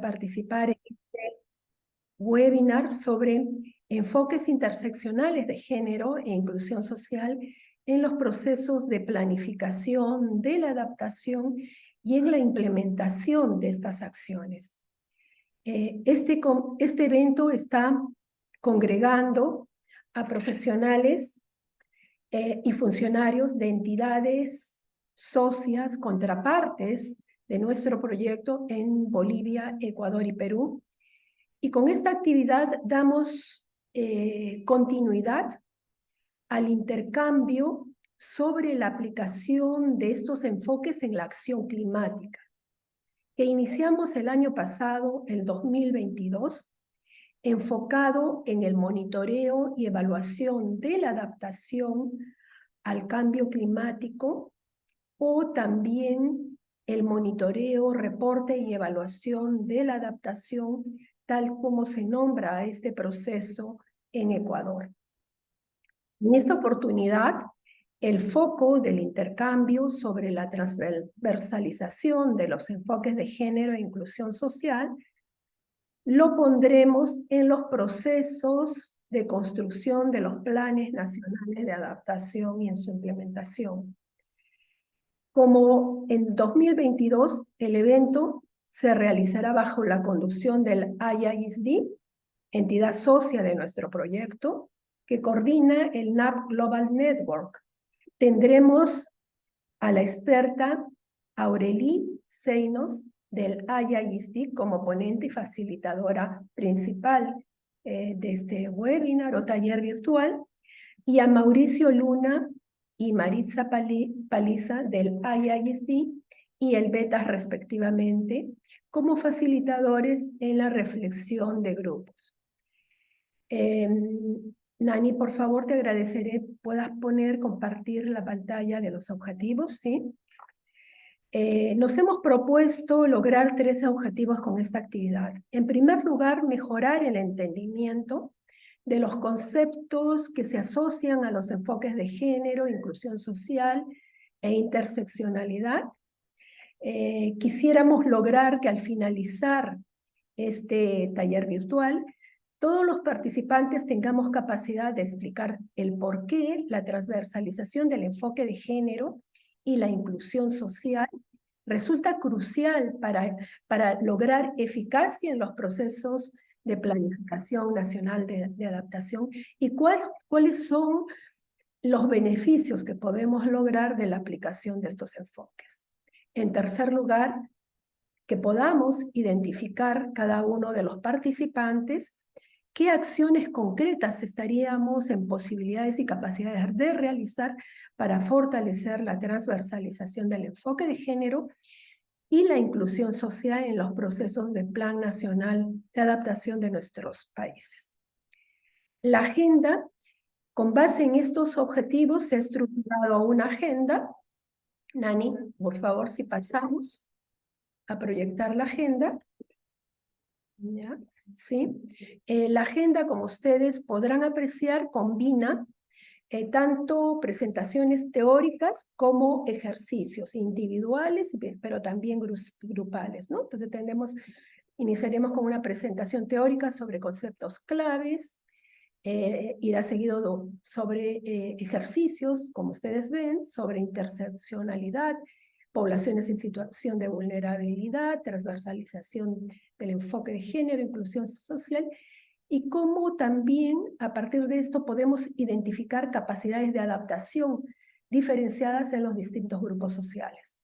participar en este webinar sobre enfoques interseccionales de género e inclusión social en los procesos de planificación, de la adaptación y en la implementación de estas acciones. Este evento está congregando a profesionales y funcionarios de entidades socias, contrapartes de nuestro proyecto en Bolivia, Ecuador y Perú. Y con esta actividad damos continuidad al intercambio sobre la aplicación de estos enfoques en la acción climática, que iniciamos el año pasado, el 2022, enfocado en el monitoreo y evaluación de la adaptación al cambio climático, o también el monitoreo, reporte y evaluación de la adaptación, tal como se nombra a este proceso en Ecuador. En esta oportunidad, el foco del intercambio sobre la transversalización de los enfoques de género e inclusión social lo pondremos en los procesos de construcción de los planes nacionales de adaptación y en su implementación. Como en 2022 el evento se realizará bajo la conducción del IISD, entidad socia de nuestro proyecto, que coordina el NAP Global Network. Tendremos a la experta Aurelie Seinos del IISD como ponente y facilitadora principal de este webinar o taller virtual, y a Mauricio Luna y Marisa Paliza del IISD y el BETA respectivamente, como facilitadores en la reflexión de grupos. Nani, por favor, te agradeceré puedas compartir la pantalla de los objetivos, ¿sí? Nos hemos propuesto lograr 3 objetivos con esta actividad. En primer lugar, mejorar el entendimiento de los conceptos que se asocian a los enfoques de género, inclusión social e interseccionalidad. Quisiéramos lograr que al finalizar este taller virtual, todos los participantes tengamos capacidad de explicar el por qué la transversalización del enfoque de género y la inclusión social resulta crucial para lograr eficacia en los procesos de planificación nacional de adaptación y cuáles son los beneficios que podemos lograr de la aplicación de estos enfoques. En tercer lugar, que podamos identificar cada uno de los participantes qué acciones concretas estaríamos en posibilidades y capacidades de realizar para fortalecer la transversalización del enfoque de género y la inclusión social en los procesos de Plan Nacional de Adaptación de nuestros países. La agenda, con base en estos objetivos, se ha estructurado una agenda. Nani, por favor, si pasamos a proyectar la agenda. ¿Ya? ¿Sí? La agenda, como ustedes podrán apreciar, combina tanto presentaciones teóricas como ejercicios individuales, pero también grupales, ¿no? Entonces iniciaremos con una presentación teórica sobre conceptos claves, irá seguido sobre ejercicios, como ustedes ven, sobre interseccionalidad, poblaciones en situación de vulnerabilidad, transversalización del enfoque de género, inclusión social, y cómo también a partir de esto podemos identificar capacidades de adaptación diferenciadas en los distintos grupos sociales.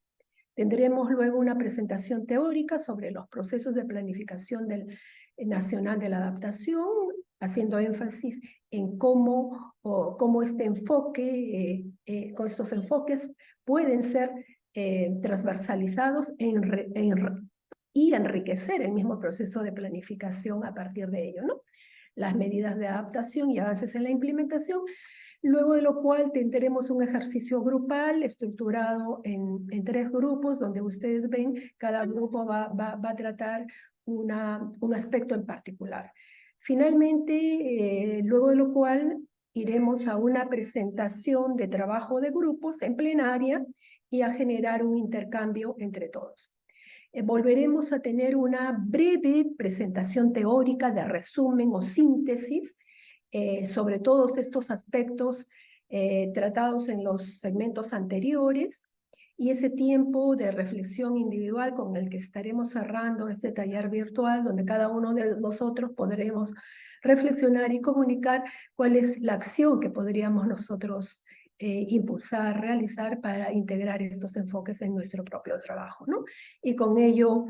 Tendremos luego una presentación teórica sobre los procesos de planificación nacional de la adaptación, haciendo énfasis en cómo este enfoque, con estos enfoques pueden ser transversalizados y enriquecer el mismo proceso de planificación a partir de ello, ¿no? Las medidas de adaptación y avances en la implementación, luego de lo cual tendremos un ejercicio grupal estructurado en 3 grupos, donde ustedes ven, cada grupo va a tratar un aspecto en particular. Finalmente, luego de lo cual iremos a una presentación de trabajo de grupos en plenaria y a generar un intercambio entre todos. volveremos a tener una breve presentación teórica de resumen o síntesis sobre todos estos aspectos tratados en los segmentos anteriores, y ese tiempo de reflexión individual con el que estaremos cerrando este taller virtual, donde cada uno de nosotros podremos reflexionar y comunicar cuál es la acción que podríamos nosotros impulsar, realizar para integrar estos enfoques en nuestro propio trabajo, ¿no? Y con ello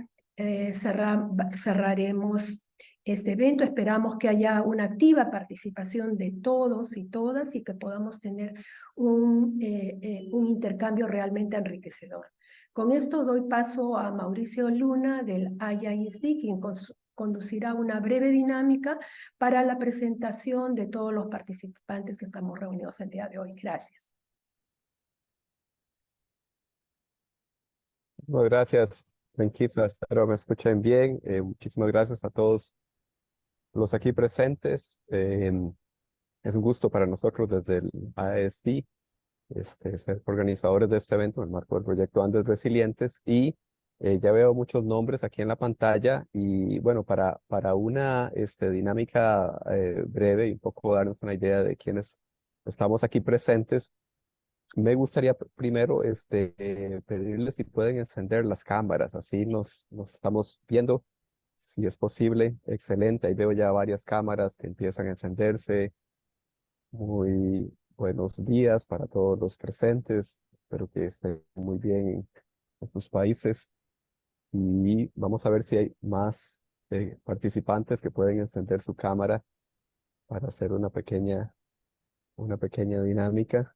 cerraremos este evento. Esperamos que haya una activa participación de todos y todas y que podamos tener un intercambio realmente enriquecedor. Con esto doy paso a Mauricio Luna del IISD, quien conducirá una breve dinámica para la presentación de todos los participantes que estamos reunidos el día de hoy. Gracias. Muchas gracias, Benquisa. Espero me escuchen bien. Muchísimas gracias a todos los aquí presentes. Es un gusto para nosotros desde el AESD ser organizadores de este evento en el marco del proyecto Andes Resilientes, y ya veo muchos nombres aquí en la pantalla. Y bueno, para una dinámica breve y un poco darnos una idea de quiénes estamos aquí presentes, me gustaría primero pedirles si pueden encender las cámaras, así nos estamos viendo, si es posible. Excelente, ahí veo ya varias cámaras que empiezan a encenderse. Muy buenos días para todos los presentes, espero que estén muy bien en sus países, y vamos a ver si hay más participantes que pueden encender su cámara para hacer una pequeña dinámica.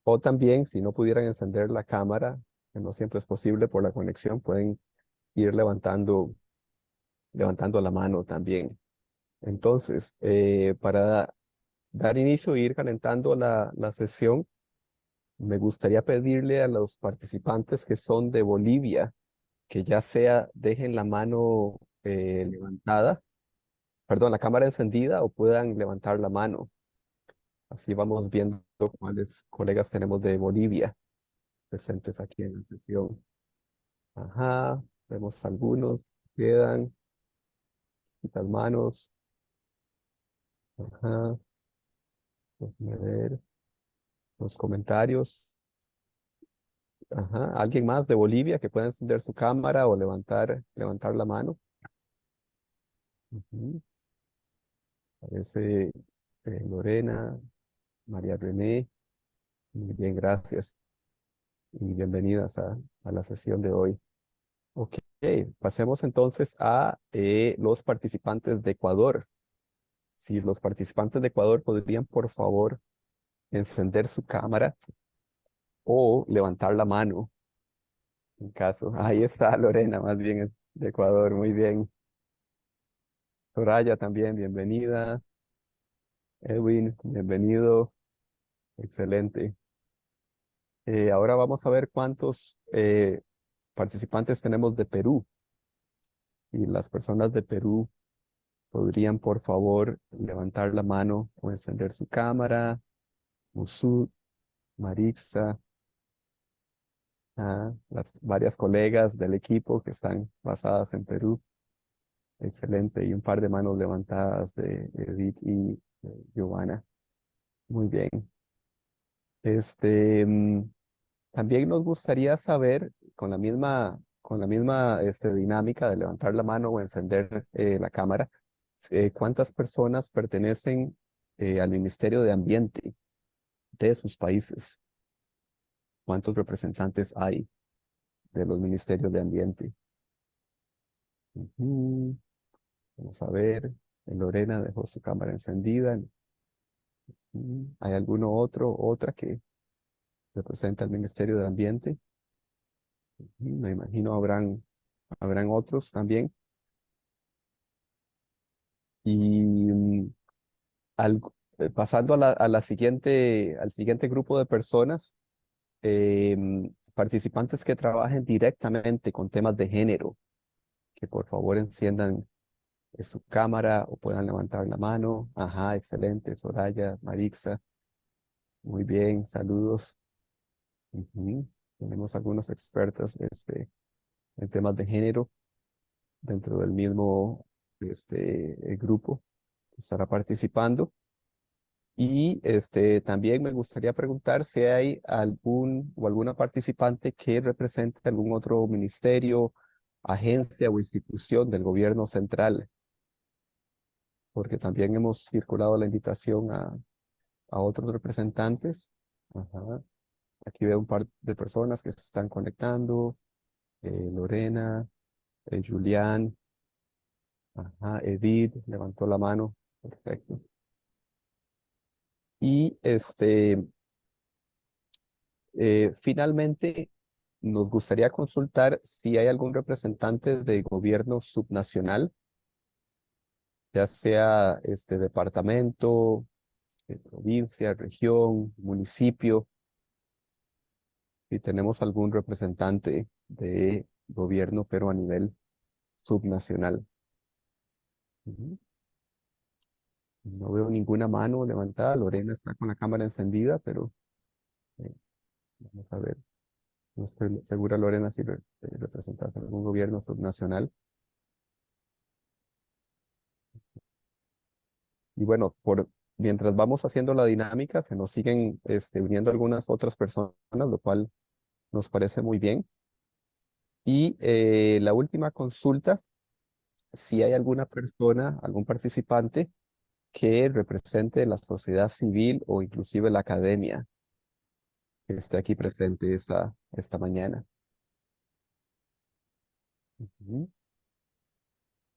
O también, si no pudieran encender la cámara, que no siempre es posible por la conexión, pueden ir levantando la mano también. Entonces, para dar inicio e ir calentando la sesión, me gustaría pedirle a los participantes que son de Bolivia, que ya sea dejen la mano levantada, perdón, la cámara encendida, o puedan levantar la mano. Así vamos viendo cuáles colegas tenemos de Bolivia presentes aquí en la sesión. Ajá, vemos algunos, quedan, quitas manos. Ajá, déjame ver los comentarios. Ajá, ¿alguien más de Bolivia que pueda encender su cámara o levantar la mano? Ujú. Parece Lorena, María René. Muy bien, gracias. Y bienvenidas a la sesión de hoy. Ok, pasemos entonces a los participantes de Ecuador. Si los participantes de Ecuador podrían, por favor, encender su cámara o levantar la mano. En caso, ahí está Lorena, más bien es de Ecuador. Muy bien. Soraya también, bienvenida. Edwin, bienvenido. Excelente. Ahora vamos a ver cuántos participantes tenemos de Perú. Y las personas de Perú podrían, por favor, levantar la mano o encender su cámara. Musud, Marixa, las varias colegas del equipo que están basadas en Perú. Excelente. Y un par de manos levantadas de Edith y Giovanna. Muy bien. También nos gustaría saber, con la misma dinámica de levantar la mano o encender la cámara, cuántas personas pertenecen al Ministerio de Ambiente de sus países. ¿Cuántos representantes hay de los ministerios de ambiente? Ujú. Vamos a ver. Lorena dejó su cámara encendida. ¿Hay otra que representa al Ministerio de Ambiente? Me imagino habrán otros también. Y pasando al siguiente grupo de personas, participantes que trabajen directamente con temas de género, que por favor enciendan su cámara o puedan levantar la mano. Ajá, excelente. Soraya, Marixa, muy bien, saludos. Ujú. Tenemos algunos expertos. en temas de género dentro del mismo grupo que estará participando. Y también me gustaría preguntar si hay algún o alguna participante que represente algún otro ministerio, agencia o institución del gobierno central, porque también hemos circulado la invitación a otros representantes. Ajá. Aquí veo un par de personas que se están conectando. Lorena, Julián, ajá, Edith levantó la mano. Perfecto. Y finalmente, nos gustaría consultar si hay algún representante de gobierno subnacional, ya sea este departamento, provincia, región, municipio, si tenemos algún representante de gobierno, pero a nivel subnacional. Ujú. No veo ninguna mano levantada. Lorena está con la cámara encendida, pero eh, vamos a ver. No estoy segura, Lorena, si representas algún gobierno subnacional. Y bueno, mientras vamos haciendo la dinámica, se nos siguen uniendo algunas otras personas, lo cual nos parece muy bien. Y la última consulta, si hay alguna persona, algún participante que represente la sociedad civil o inclusive la academia que esté aquí presente esta mañana. Ujú.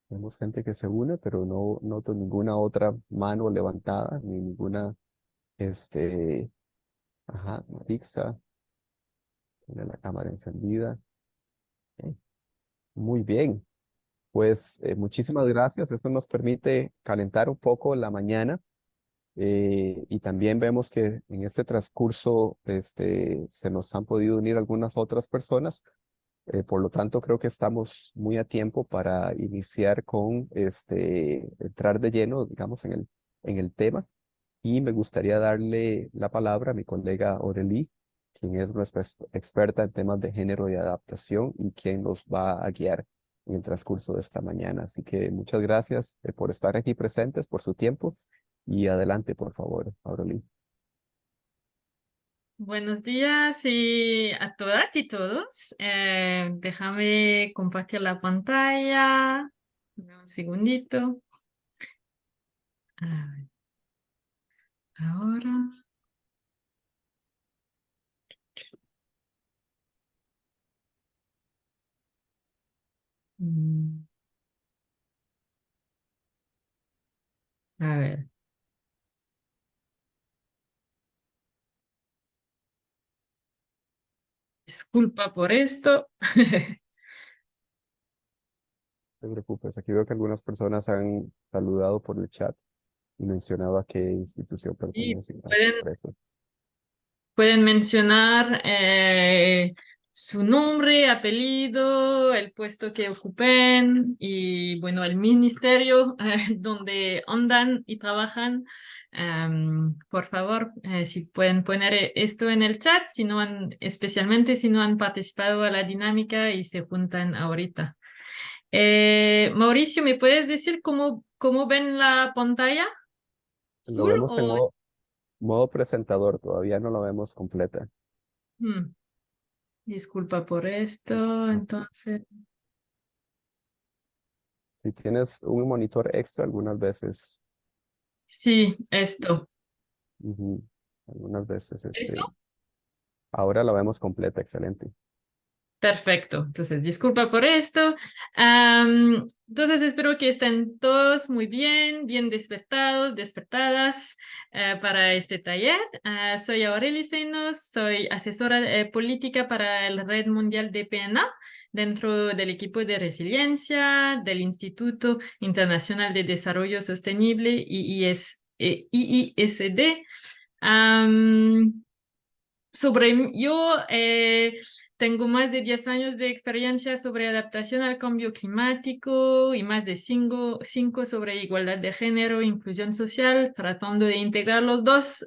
Vemos gente que se une, pero no noto ninguna otra mano levantada, ni ninguna, ajá, Marixa, tiene la cámara encendida. Ok. Muy bien, pues muchísimas gracias. Esto nos permite calentar un poco la mañana y también vemos que en este transcurso se nos han podido unir algunas otras personas. Por lo tanto, creo que estamos muy a tiempo para iniciar con entrar de lleno, digamos, en el tema. Y me gustaría darle la palabra a mi colega Aurelie, quien es nuestra experta en temas de género y adaptación y quien nos va a guiar en el transcurso de esta mañana. Así que muchas gracias por estar aquí presentes, por su tiempo y adelante, por favor, Aurelie. Buenos días y a todas y todos. Déjame compartir la pantalla. Dame un segundito. A ver, ahora. Mm, A ver. Disculpa por esto. No te preocupes, aquí veo que algunas personas han saludado por el chat y mencionado a qué institución Y pertenecen. Gracias pueden por eso. Pueden mencionar su nombre, apellido, el puesto que ocupen y, bueno, el ministerio donde andan y trabajan. Por favor, si pueden poner esto en el chat, si no especialmente si no han participado a la dinámica y se juntan ahorita. Mauricio, ¿me puedes decir cómo ven la pantalla? Lo ¿Full vemos en o...? modo presentador, todavía no lo vemos completa. Hmm. Disculpa por esto, entonces. Si tienes un monitor extra, algunas veces, Sí, esto. ujú, algunas veces, ¿Eso? ahora la vemos completa, excelente. Perfecto. Entonces, disculpa por esto. Entonces, espero que estén todos muy bien, bien despertados, despertadas para este taller. Soy Aurelie Senos, soy asesora política para la Red Mundial de PNA dentro del equipo de resiliencia del Instituto Internacional de Desarrollo Sostenible, IISD. Yo tengo más de 10 años de experiencia sobre adaptación al cambio climático y más de 5 sobre igualdad de género e inclusión social, tratando de integrar los dos.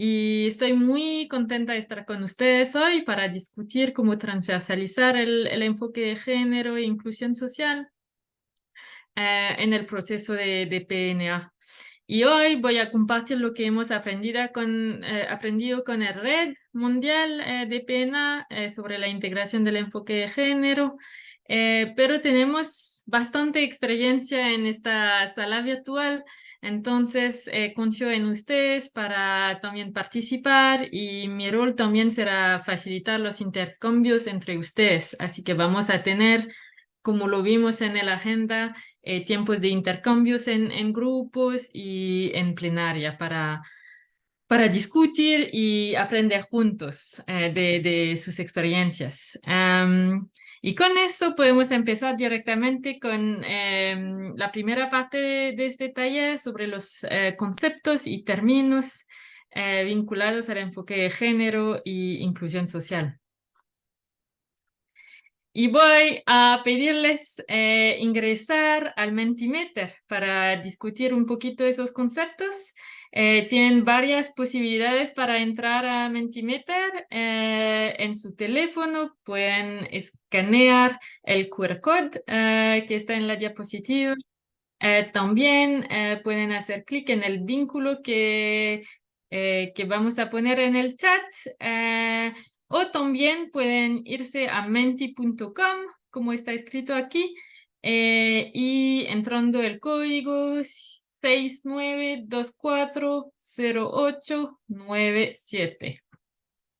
y estoy muy contenta de estar con ustedes hoy para discutir cómo transversalizar el enfoque de género e inclusión social en el proceso de PNA. Y hoy voy a compartir lo que hemos aprendido con el Red Mundial de PNA sobre la integración del enfoque de género, pero tenemos bastante experiencia en esta sala virtual, entonces confío en ustedes para también participar y mi rol también será facilitar los intercambios entre ustedes, así que vamos a tener, como lo vimos en la agenda, tiempos de intercambios en grupos y en plenaria para discutir y aprender juntos de sus experiencias. Y con eso podemos empezar directamente con la primera parte de este taller sobre los conceptos y términos vinculados al enfoque de género y inclusión social. Y voy a pedirles ingresar al Mentimeter para discutir un poquito esos conceptos. Tienen varias posibilidades para entrar a Mentimeter. En su teléfono pueden escanear el QR code que está en la diapositiva. También pueden hacer clic en el vínculo que vamos a poner en el chat. O también pueden irse a menti.com, como está escrito aquí, y entrando el código 69240897.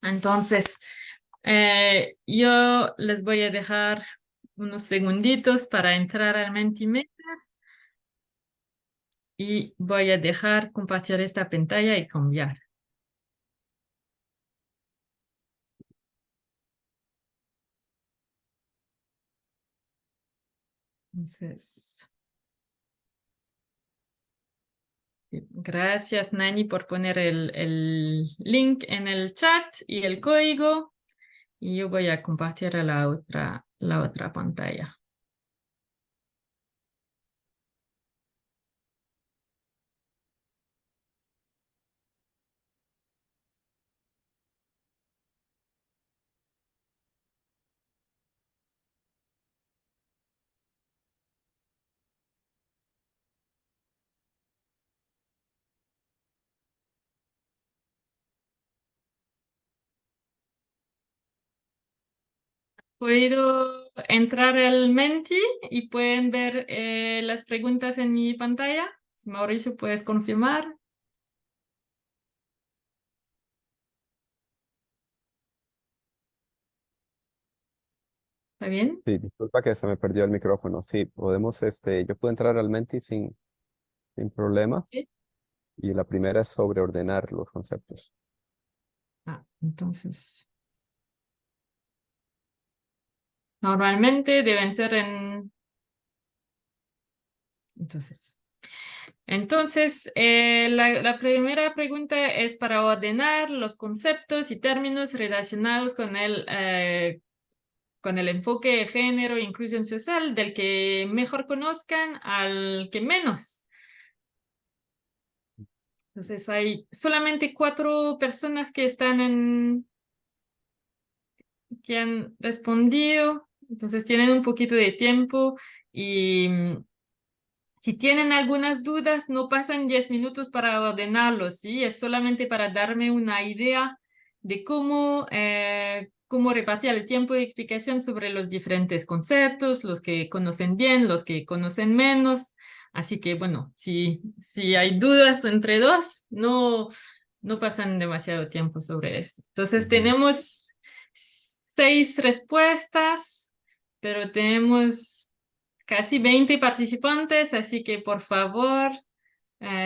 Entonces, yo les voy a dejar unos segunditos para entrar al Mentimeter y voy a dejar compartir esta pantalla y cambiar. Entonces, sí, gracias Nani por poner el link en el chat y el código. Y yo voy a compartir la otra pantalla. ¿Puedo entrar al Menti y pueden ver las preguntas en mi pantalla? Mauricio, ¿puedes confirmar? ¿Está bien? Sí, disculpa que se me perdió el micrófono. Sí, podemos, yo puedo entrar al Menti sin problema. Sí. Y la primera es sobre ordenar los conceptos. Entonces, normalmente deben ser en... Entonces, la primera pregunta es para ordenar los conceptos y términos relacionados con el enfoque de género e inclusión social, del que mejor conozcan al que menos. Entonces, hay solamente 4 personas que que han respondido, entonces tienen un poquito de tiempo y si tienen algunas dudas, no pasan 10 minutos para ordenarlos, ¿sí? Es solamente para darme una idea de cómo repartir el tiempo de explicación sobre los diferentes conceptos, los que conocen bien, los que conocen menos. Así que, bueno, si hay dudas entre dos, no pasan demasiado tiempo sobre esto. Entonces, tenemos 6 respuestas, pero tenemos casi 20 participantes, así que por favor,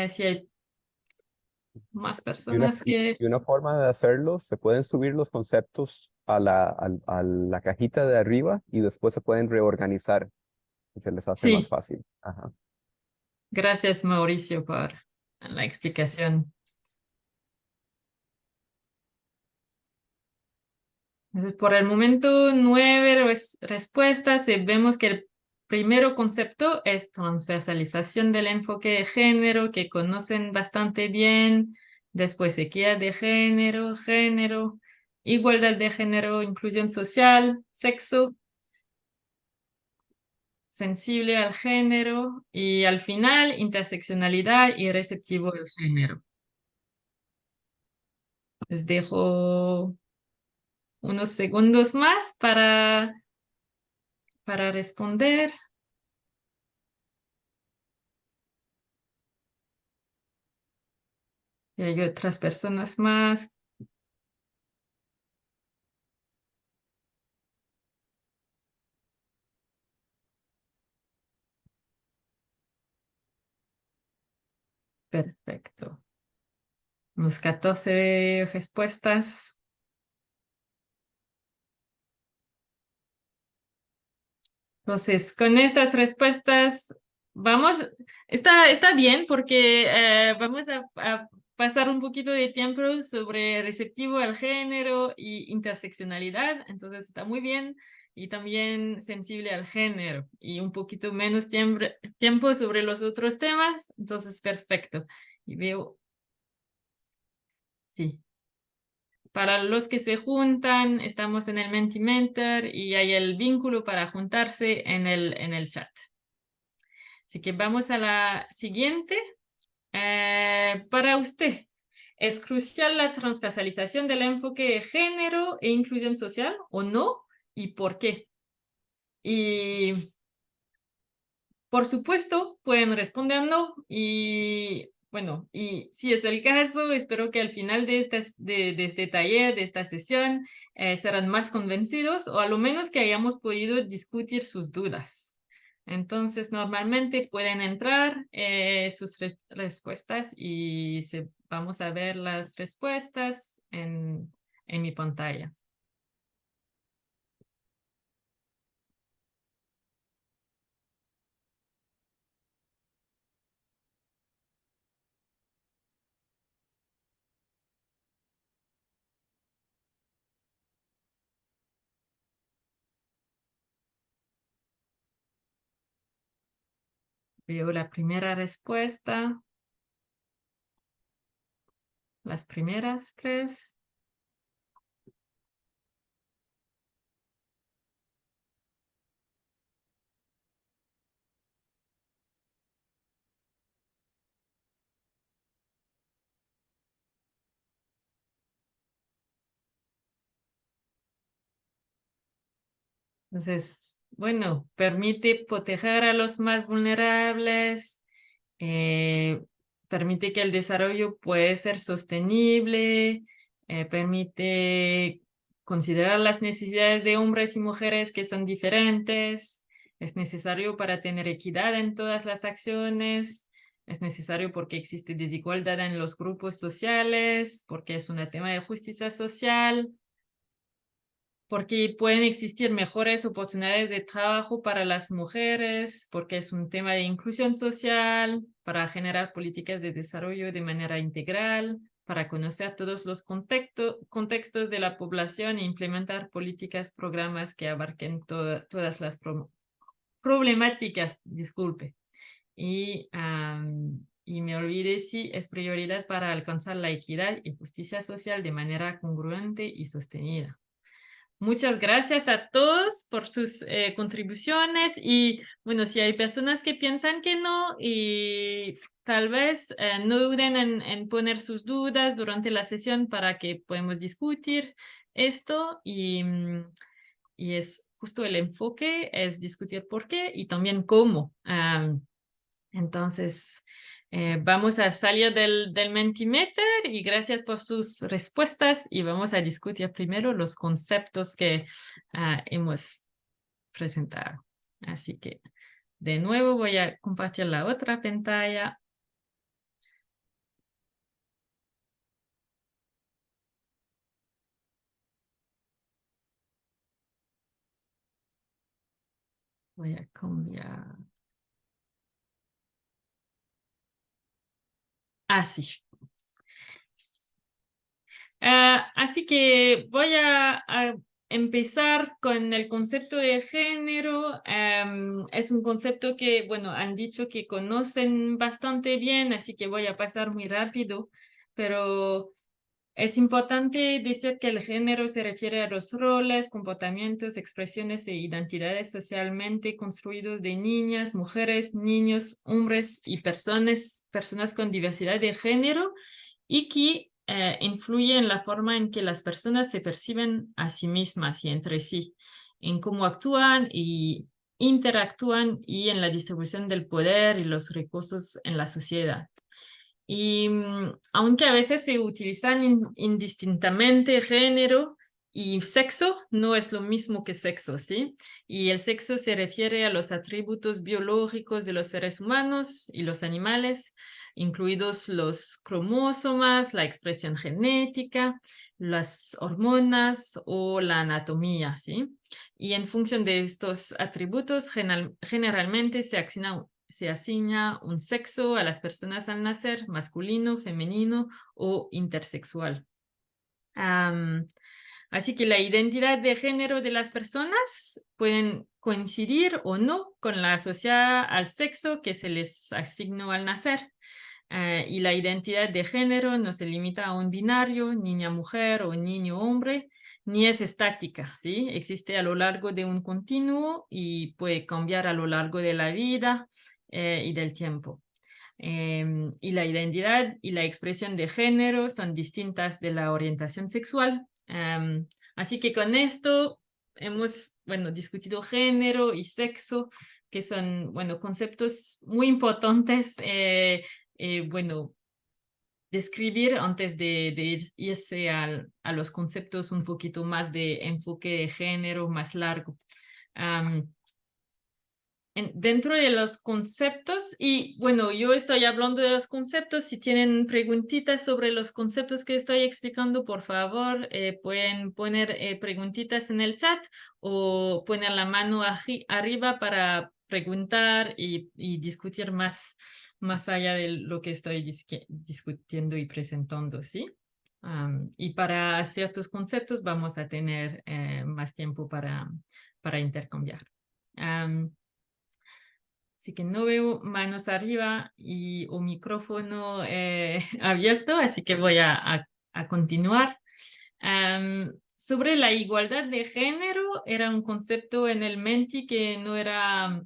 si hay más personas que... Y una forma de hacerlo, se pueden subir los conceptos a a la cajita de arriba y después se pueden reorganizar y se les hace más Sí, fácil. Ajá. gracias Mauricio por la explicación. Entonces, por el momento, 9 respuestas. Vemos que el primero concepto es transversalización del enfoque de género, que conocen bastante bien. Después equidad de género, género, igualdad de género, inclusión social, sexo, sensible al género y al final interseccionalidad y receptivo del género. Les dejo unos segundos más para responder. Y hay otras personas más. Perfecto. Unos 14 respuestas. Entonces, con estas respuestas, está bien porque vamos a pasar un poquito de tiempo sobre receptivo al género y interseccionalidad, entonces está muy bien, y también sensible al género, y un poquito menos tiempo sobre los otros temas, entonces perfecto. Y veo, sí. Para los que se juntan, estamos en el Mentimeter y hay el vínculo para juntarse en el chat. Así que vamos a la siguiente. Para usted, ¿es crucial la transversalización del enfoque de género e inclusión social o no? ¿Y por qué? Y por supuesto, pueden responder no. Y bueno, y si es el caso, espero que al final de este taller, de esta sesión, serán más convencidos o a lo menos que hayamos podido discutir sus dudas. Entonces, normalmente pueden entrar sus respuestas y vamos a ver las respuestas en mi pantalla. Veo la primera respuesta, las primeras tres. Entonces, bueno, permite proteger a los más vulnerables, eh, permite que el desarrollo puede ser sostenible, permite considerar las necesidades de hombres y mujeres que son diferentes, es necesario para tener equidad en todas las acciones, es necesario porque existe desigualdad en los grupos sociales, porque es un tema de justicia social, porque pueden existir mejores oportunidades de trabajo para las mujeres, porque es un tema de inclusión social, para generar políticas de desarrollo de manera integral, para conocer todos los contextos de la población e implementar políticas, programas que abarquen todas las problemáticas, disculpe. Y me olvidé si es prioridad para alcanzar la equidad y justicia social de manera congruente y sostenida. Muchas gracias a todos por sus contribuciones y bueno, si hay personas que piensan que no y tal vez no duden en poner sus dudas durante la sesión para que podamos discutir esto y es justo el enfoque, es discutir por qué y también cómo. Entonces, vamos a salir del Mentimeter y gracias por sus respuestas y vamos a discutir primero los conceptos que hemos presentado. Así que, de nuevo, voy a compartir la otra pantalla. Voy a cambiar. Así. Así que voy a empezar con el concepto de género. Es un concepto que, bueno, han dicho que conocen bastante bien, así que voy a pasar muy rápido. pero es importante decir que el género se refiere a los roles, comportamientos, expresiones e identidades socialmente construidos de niñas, mujeres, niños, hombres y personas con diversidad de género y que influye en la forma en que las personas se perciben a sí mismas y entre sí, en cómo actúan y interactúan y en la distribución del poder y los recursos en la sociedad. Y aunque a veces se utilizan indistintamente género y sexo, no es lo mismo que sexo, ¿sí? Y el sexo se refiere a los atributos biológicos de los seres humanos y los animales, incluidos los cromosomas, la expresión genética, las hormonas o la anatomía, ¿sí? Y en función de estos atributos, generalmente se asigna un sexo a las personas al nacer, masculino, femenino o intersexual. Así que la identidad de género de las personas pueden coincidir o no con la asociada al sexo que se les asignó al nacer. Y la identidad de género no se limita a un binario, niña-mujer o niño-hombre, ni es estática, ¿sí? Existe a lo largo de un continuo y puede cambiar a lo largo de la vida y del tiempo. Y la identidad y la expresión de género son distintas de la orientación sexual. Así que con esto hemos, bueno, discutido género y sexo, que son, bueno, conceptos muy importantes, bueno, describir antes de irse a los conceptos un poquito más de enfoque de género más largo. Dentro de los conceptos, y bueno, yo estoy hablando de los conceptos, si tienen preguntitas sobre los conceptos que estoy explicando, por favor, pueden poner preguntitas en el chat o poner la mano arriba para preguntar y discutir más allá de lo que estoy discutiendo y presentando, ¿sí? Y para ciertos conceptos vamos a tener más tiempo para intercambiar. Así que no veo manos arriba o micrófono abierto, así que voy a continuar. Sobre la igualdad de género, era un concepto en el Menti que no era,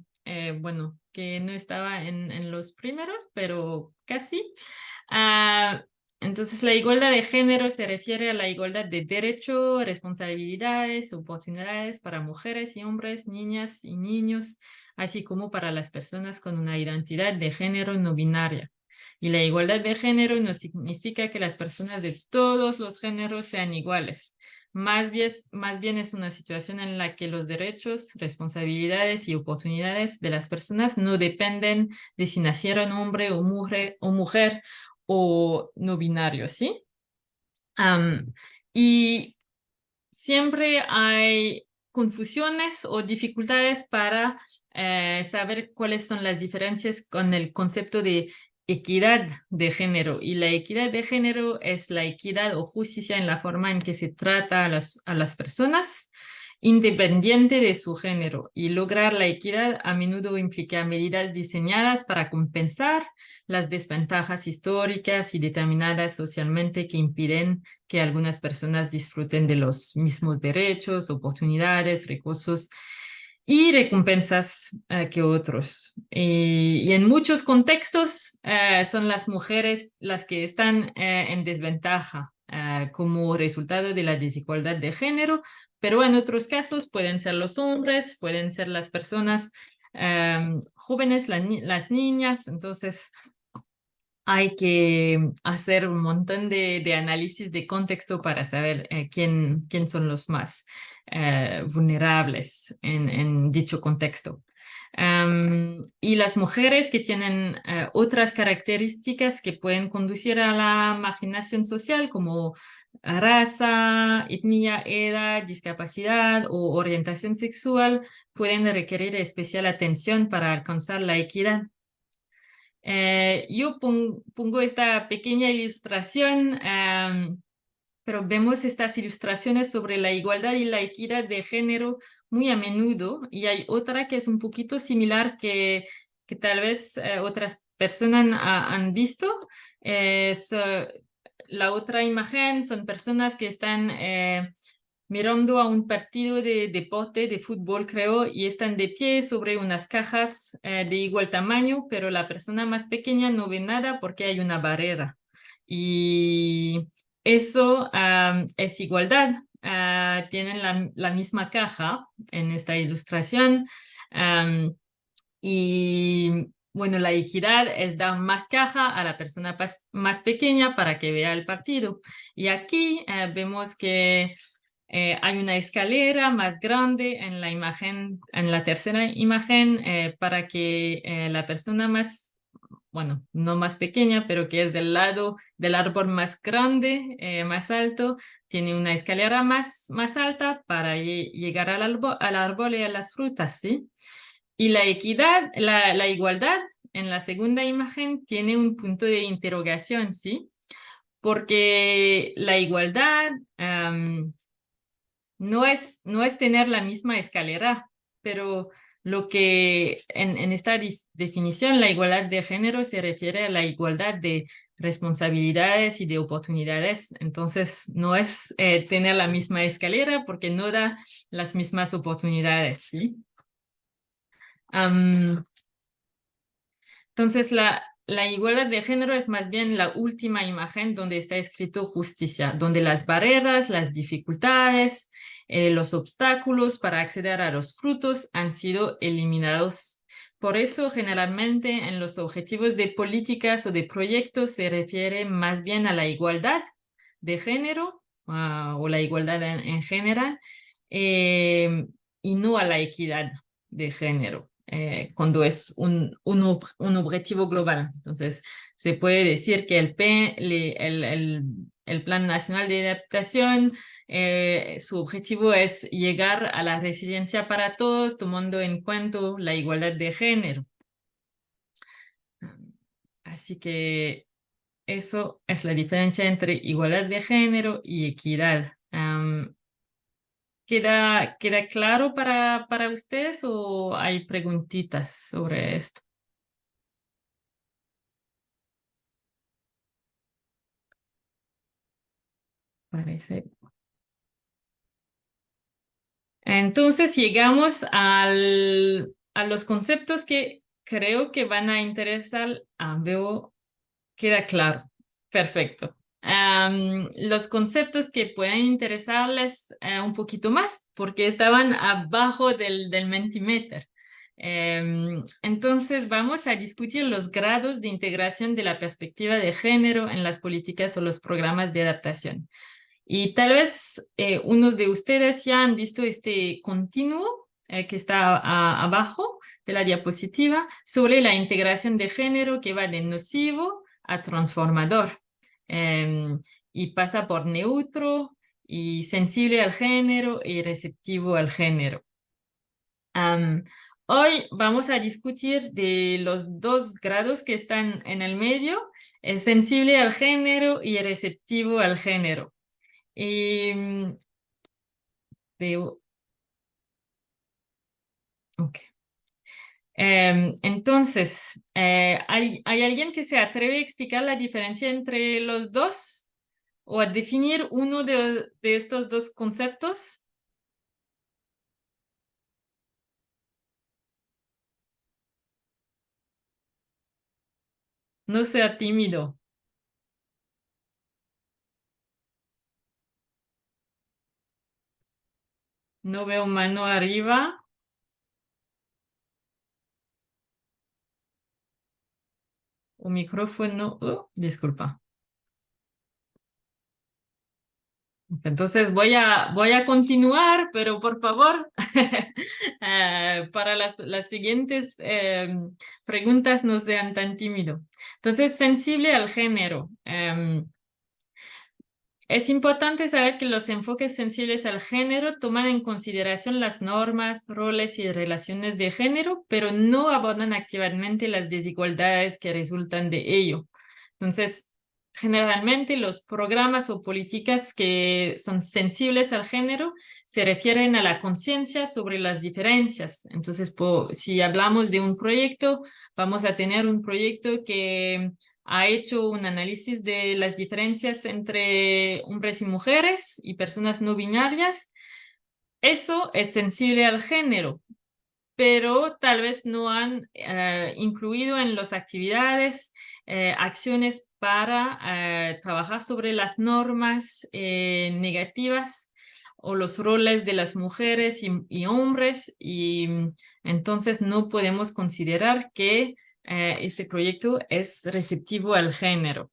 bueno, que no estaba en los primeros, pero casi. Entonces, la igualdad de género se refiere a la igualdad de derechos, responsabilidades, oportunidades para mujeres y hombres, niñas y niños, así como para las personas con una identidad de género no binaria. Y la igualdad de género no significa que las personas de todos los géneros sean iguales. Más bien es una situación en la que los derechos, responsabilidades y oportunidades de las personas no dependen de si nacieron hombre o mujer o no binario, ¿sí? Y siempre hay confusiones o dificultades para saber cuáles son las diferencias con el concepto de equidad de género. Y la equidad de género es la equidad o justicia en la forma en que se trata a las personas, independiente de su género. Y lograr la equidad a menudo implica medidas diseñadas para compensar las desventajas históricas y determinadas socialmente que impiden que algunas personas disfruten de los mismos derechos, oportunidades, recursos y recompensas que otros. Y en muchos contextos son las mujeres las que están en desventaja como resultado de la desigualdad de género, pero en otros casos pueden ser los hombres, pueden ser las personas jóvenes, las niñas. Entonces hay que hacer un montón de análisis de contexto para saber quién son los más vulnerables en dicho contexto. Y las mujeres que tienen otras características que pueden conducir a la marginación social, como raza, etnia, edad, discapacidad o orientación sexual, pueden requerir especial atención para alcanzar la equidad. Yo pongo esta pequeña ilustración, pero vemos estas ilustraciones sobre la igualdad y la equidad de género muy a menudo, y hay otra que es un poquito similar que tal vez otras personas han visto. Es la otra imagen son personas que están mirando a un partido de deporte, de fútbol, creo, y están de pie sobre unas cajas de igual tamaño, pero la persona más pequeña no ve nada porque hay una barrera. Y eso es igualdad. Tienen la misma caja en esta ilustración. Y bueno, la equidad es dar más caja a la persona más pequeña para que vea el partido. Y aquí vemos que hay una escalera más grande en la imagen, en la tercera imagen, para que la persona más, bueno, no más pequeña, pero que es del lado del árbol más grande, más alto, tiene una escalera más alta para llegar al árbol y a las frutas, ¿sí? Y la equidad, la igualdad en la segunda imagen tiene un punto de interrogación, ¿sí? Porque la igualdad no es tener la misma escalera, pero lo que en esta definición, la igualdad de género se refiere a la igualdad de responsabilidades y de oportunidades. Entonces, no es tener la misma escalera porque no da las mismas oportunidades, ¿sí? Entonces, la igualdad de género es más bien la última imagen donde está escrito justicia, donde las barreras, las dificultades, los obstáculos para acceder a los frutos han sido eliminados. Por eso, generalmente, en los objetivos de políticas o de proyectos se refiere más bien a la igualdad de género, o la igualdad en general, y no a la equidad de género. Cuando es un objetivo global. Entonces, se puede decir que el Plan Nacional de Adaptación, su objetivo es llegar a la resiliencia para todos, tomando en cuenta la igualdad de género. Así que eso es la diferencia entre igualdad de género y equidad. ¿Queda claro para ustedes o hay preguntitas sobre esto? Parece. Entonces llegamos a los conceptos que creo que van a interesar. Veo, queda claro. Perfecto. Los conceptos que pueden interesarles un poquito más, porque estaban abajo del Mentimeter. Entonces vamos a discutir los grados de integración de la perspectiva de género en las políticas o los programas de adaptación. Y tal vez unos de ustedes ya han visto este continuo que está abajo de la diapositiva sobre la integración de género que va de nocivo a transformador. Y pasa por neutro y sensible al género y receptivo al género. Hoy vamos a discutir de los dos grados que están en el medio, el sensible al género y el receptivo al género. Veo. Ok. Entonces, ¿hay alguien que se atreve a explicar la diferencia entre los dos o a definir uno de estos dos conceptos? No sea tímido. No veo mano arriba o micrófono. Disculpa. Entonces voy a continuar, pero por favor, para las siguientes preguntas no sean tan tímidos. Entonces, sensible al género. Es importante saber que los enfoques sensibles al género toman en consideración las normas, roles y relaciones de género, pero no abordan activamente las desigualdades que resultan de ello. Entonces, generalmente los programas o políticas que son sensibles al género se refieren a la conciencia sobre las diferencias. Entonces, si hablamos de un proyecto, vamos a tener un proyecto que ha hecho un análisis de las diferencias entre hombres y mujeres y personas no binarias. Eso es sensible al género, pero tal vez no han incluido en las actividades acciones para trabajar sobre las normas negativas o los roles de las mujeres y hombres, y entonces no podemos considerar que este proyecto es receptivo al género.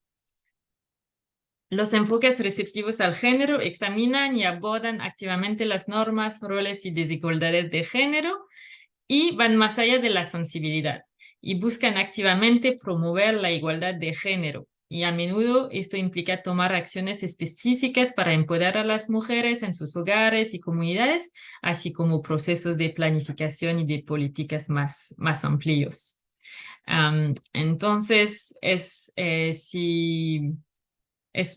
Los enfoques receptivos al género examinan y abordan activamente las normas, roles y desigualdades de género y van más allá de la sensibilidad y buscan activamente promover la igualdad de género. Y a menudo esto implica tomar acciones específicas para empoderar a las mujeres en sus hogares y comunidades, así como procesos de planificación y de políticas más amplios. Entonces, es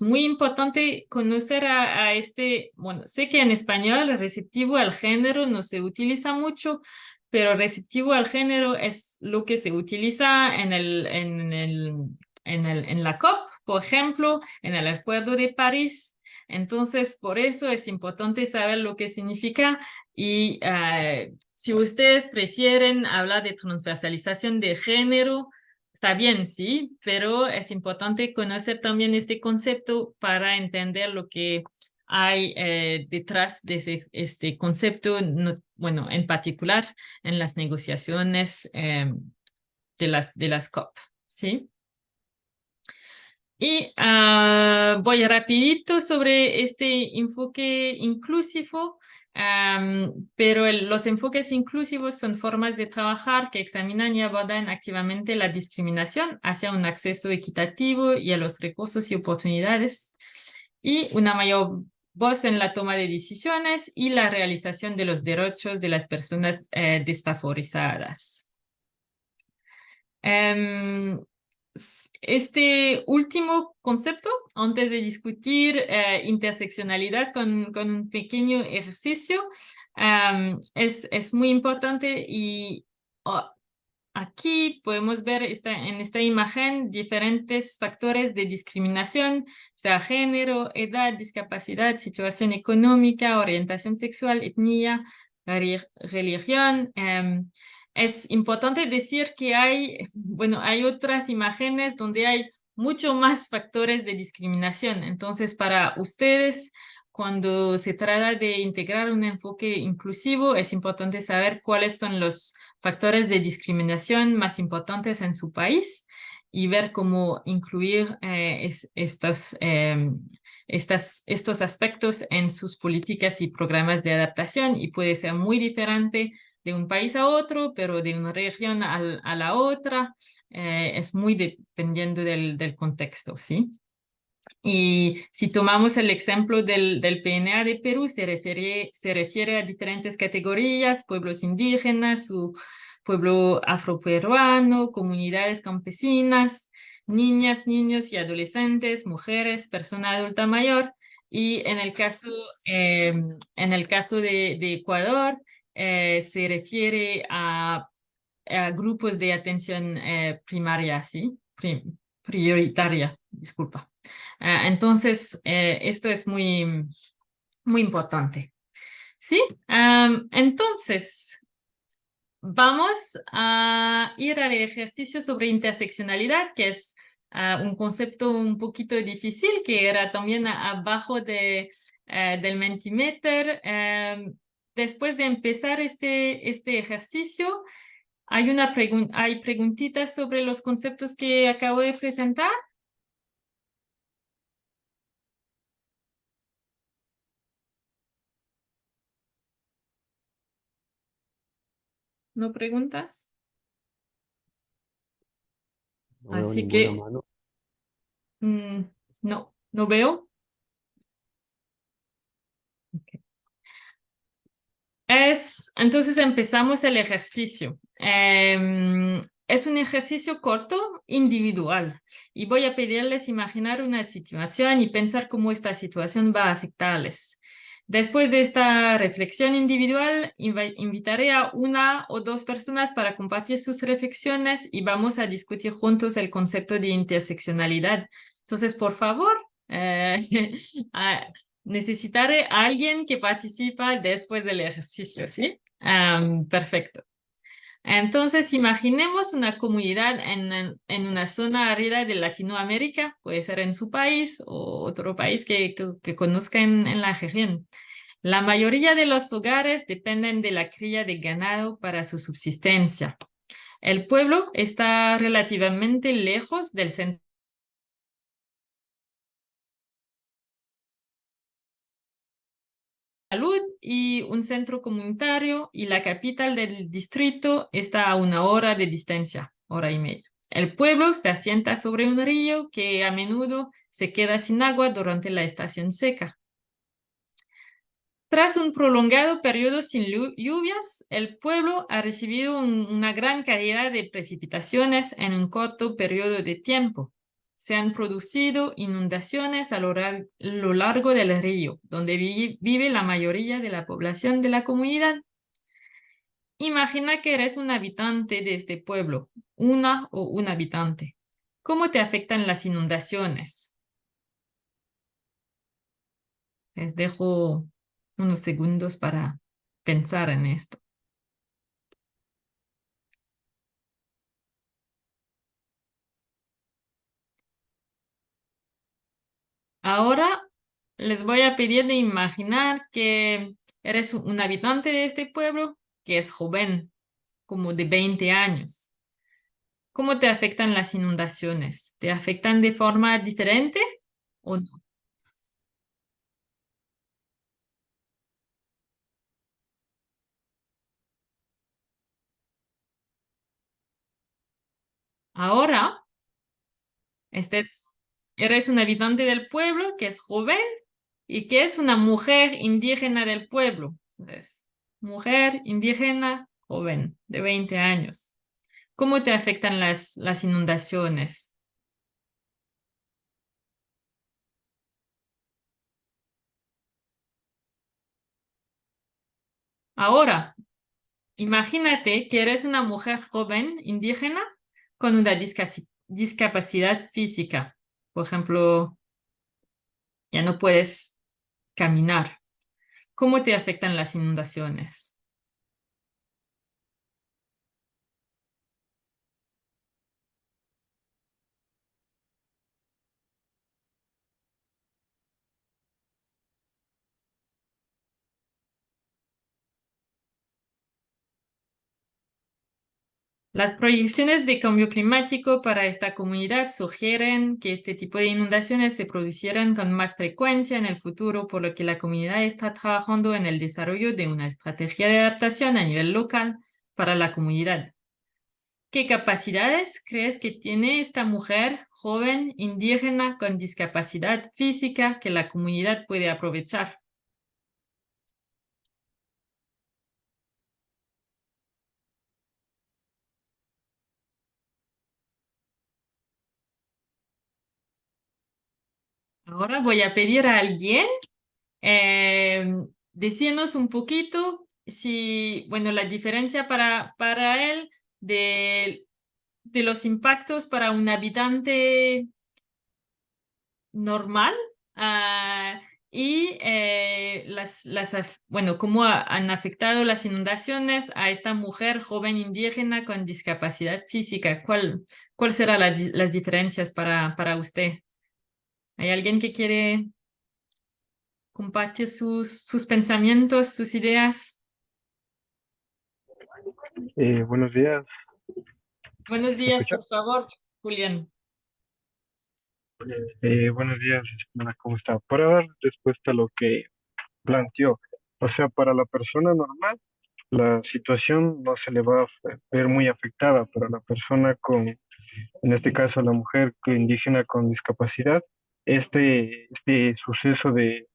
muy importante conocer a este, bueno, sé que en español receptivo al género no se utiliza mucho, pero receptivo al género es lo que se utiliza en la COP, por ejemplo, en el Acuerdo de París. Entonces, por eso es importante saber lo que significa y si ustedes prefieren hablar de transversalización de género, está bien, sí, pero es importante conocer también este concepto para entender lo que hay detrás de este concepto, bueno, en particular en las negociaciones de las COP, ¿sí? Y voy rapidito sobre este enfoque inclusivo, pero los enfoques inclusivos son formas de trabajar que examinan y abordan activamente la discriminación hacia un acceso equitativo y a los recursos y oportunidades y una mayor voz en la toma de decisiones y la realización de los derechos de las personas desfavorizadas. Este último concepto, antes de discutir interseccionalidad con un pequeño ejercicio, es muy importante y aquí podemos ver en esta imagen diferentes factores de discriminación, sea género, edad, discapacidad, situación económica, orientación sexual, etnia, religión. Es importante decir que hay otras imágenes donde hay mucho más factores de discriminación. Entonces, para ustedes, cuando se trata de integrar un enfoque inclusivo, es importante saber cuáles son los factores de discriminación más importantes en su país y ver cómo incluir estos aspectos en sus políticas y programas de adaptación, y puede ser muy diferente de un país a otro, pero de una región a la otra, es muy dependiendo del contexto, ¿sí? Y si tomamos el ejemplo del PNA de Perú, se refiere a diferentes categorías: pueblos indígenas, su pueblo afroperuano, comunidades campesinas, niñas, niños y adolescentes, mujeres, persona adulta mayor. Y en el caso de Ecuador, se refiere a grupos de atención primaria, ¿sí? Prioritaria, disculpa. Entonces, esto es muy, muy importante. ¿Sí? Entonces, vamos a ir al ejercicio sobre interseccionalidad, que es un concepto un poquito difícil, que era también abajo del Mentimeter. Después de empezar este ejercicio, hay preguntitas sobre los conceptos que acabo de presentar. ¿No preguntas? No veo Así ninguna que mano. no veo. Entonces empezamos el ejercicio. Es un ejercicio corto, individual, y voy a pedirles imaginar una situación y pensar cómo esta situación va a afectarles. Después de esta reflexión individual, invitaré a una o dos personas para compartir sus reflexiones y vamos a discutir juntos el concepto de interseccionalidad. Entonces, por favor, necesitaré a alguien que participa después del ejercicio, ¿sí? Perfecto. Entonces, imaginemos una comunidad en una zona árida de Latinoamérica, puede ser en su país o otro país que conozca en la región. La mayoría de los hogares dependen de la cría de ganado para su subsistencia. El pueblo está relativamente lejos del centro de salud y un centro comunitario, y la capital del distrito está a 1 hora de distancia, 1 hora y media. El pueblo se asienta sobre un río que a menudo se queda sin agua durante la estación seca. Tras un prolongado periodo sin lluvias, el pueblo ha recibido una gran cantidad de precipitaciones en un corto periodo de tiempo. Se han producido inundaciones a lo largo del río, donde vive la mayoría de la población de la comunidad. Imagina que eres un habitante de este pueblo, una o un habitante. ¿Cómo te afectan las inundaciones? Les dejo unos segundos para pensar en esto. Ahora les voy a pedir de imaginar que eres un habitante de este pueblo que es joven, como de 20 años. ¿Cómo te afectan las inundaciones? ¿Te afectan de forma diferente o no? Ahora eres un habitante del pueblo que es joven y que es una mujer indígena del pueblo. Entonces, mujer indígena joven de 20 años. ¿Cómo te afectan las inundaciones? Ahora, imagínate que eres una mujer joven indígena con una discapacidad física. Por ejemplo, ya no puedes caminar. ¿Cómo te afectan las inundaciones? Las proyecciones de cambio climático para esta comunidad sugieren que este tipo de inundaciones se producirán con más frecuencia en el futuro, por lo que la comunidad está trabajando en el desarrollo de una estrategia de adaptación a nivel local para la comunidad. ¿Qué capacidades crees que tiene esta mujer joven indígena con discapacidad física que la comunidad puede aprovechar? Ahora voy a pedir a alguien eh, decirnos un poquito si, bueno, la diferencia para él de los impactos para un habitante normal, ah, y bueno, cómo han afectado las inundaciones a esta mujer joven indígena con discapacidad física. ¿Cuál serán las diferencias para usted? ¿Hay alguien que quiere compartir sus pensamientos, sus ideas? Buenos días, Buenos ¿me días, escucha? por favor, Julián. Buenos días, estimada, ¿cómo está? Para dar respuesta a lo que planteó, o sea, para la persona normal, la situación no se le va a ver muy afectada, para la persona con, en este caso, la mujer indígena con discapacidad, este suceso de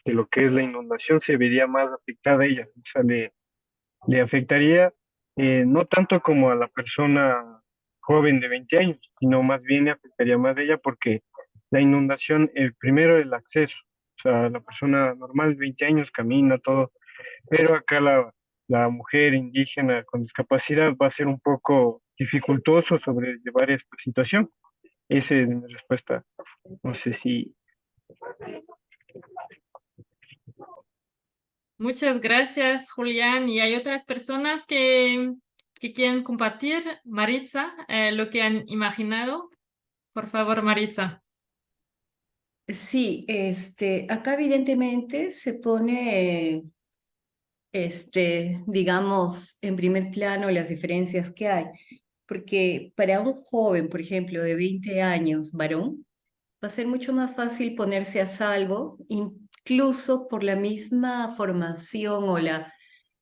lo que es la inundación se vería más afectada a ella, o sea, le afectaría no tanto como a la persona joven de 20 años, sino más bien le afectaría más a ella porque la inundación, primero el acceso, o sea, la persona normal, 20 años, camina, todo, pero acá la mujer indígena con discapacidad va a ser un poco dificultoso sobrellevar esta situación. Esa es mi respuesta. No sé si... Muchas gracias, Julián. ¿Y hay otras personas que quieren compartir, Maritza, lo que han imaginado? Por favor, Maritza. Sí, acá evidentemente se pone, digamos, en primer plano las diferencias que hay, porque para un joven, por ejemplo, de 20 años, varón, va a ser mucho más fácil ponerse a salvo, incluso por la misma formación o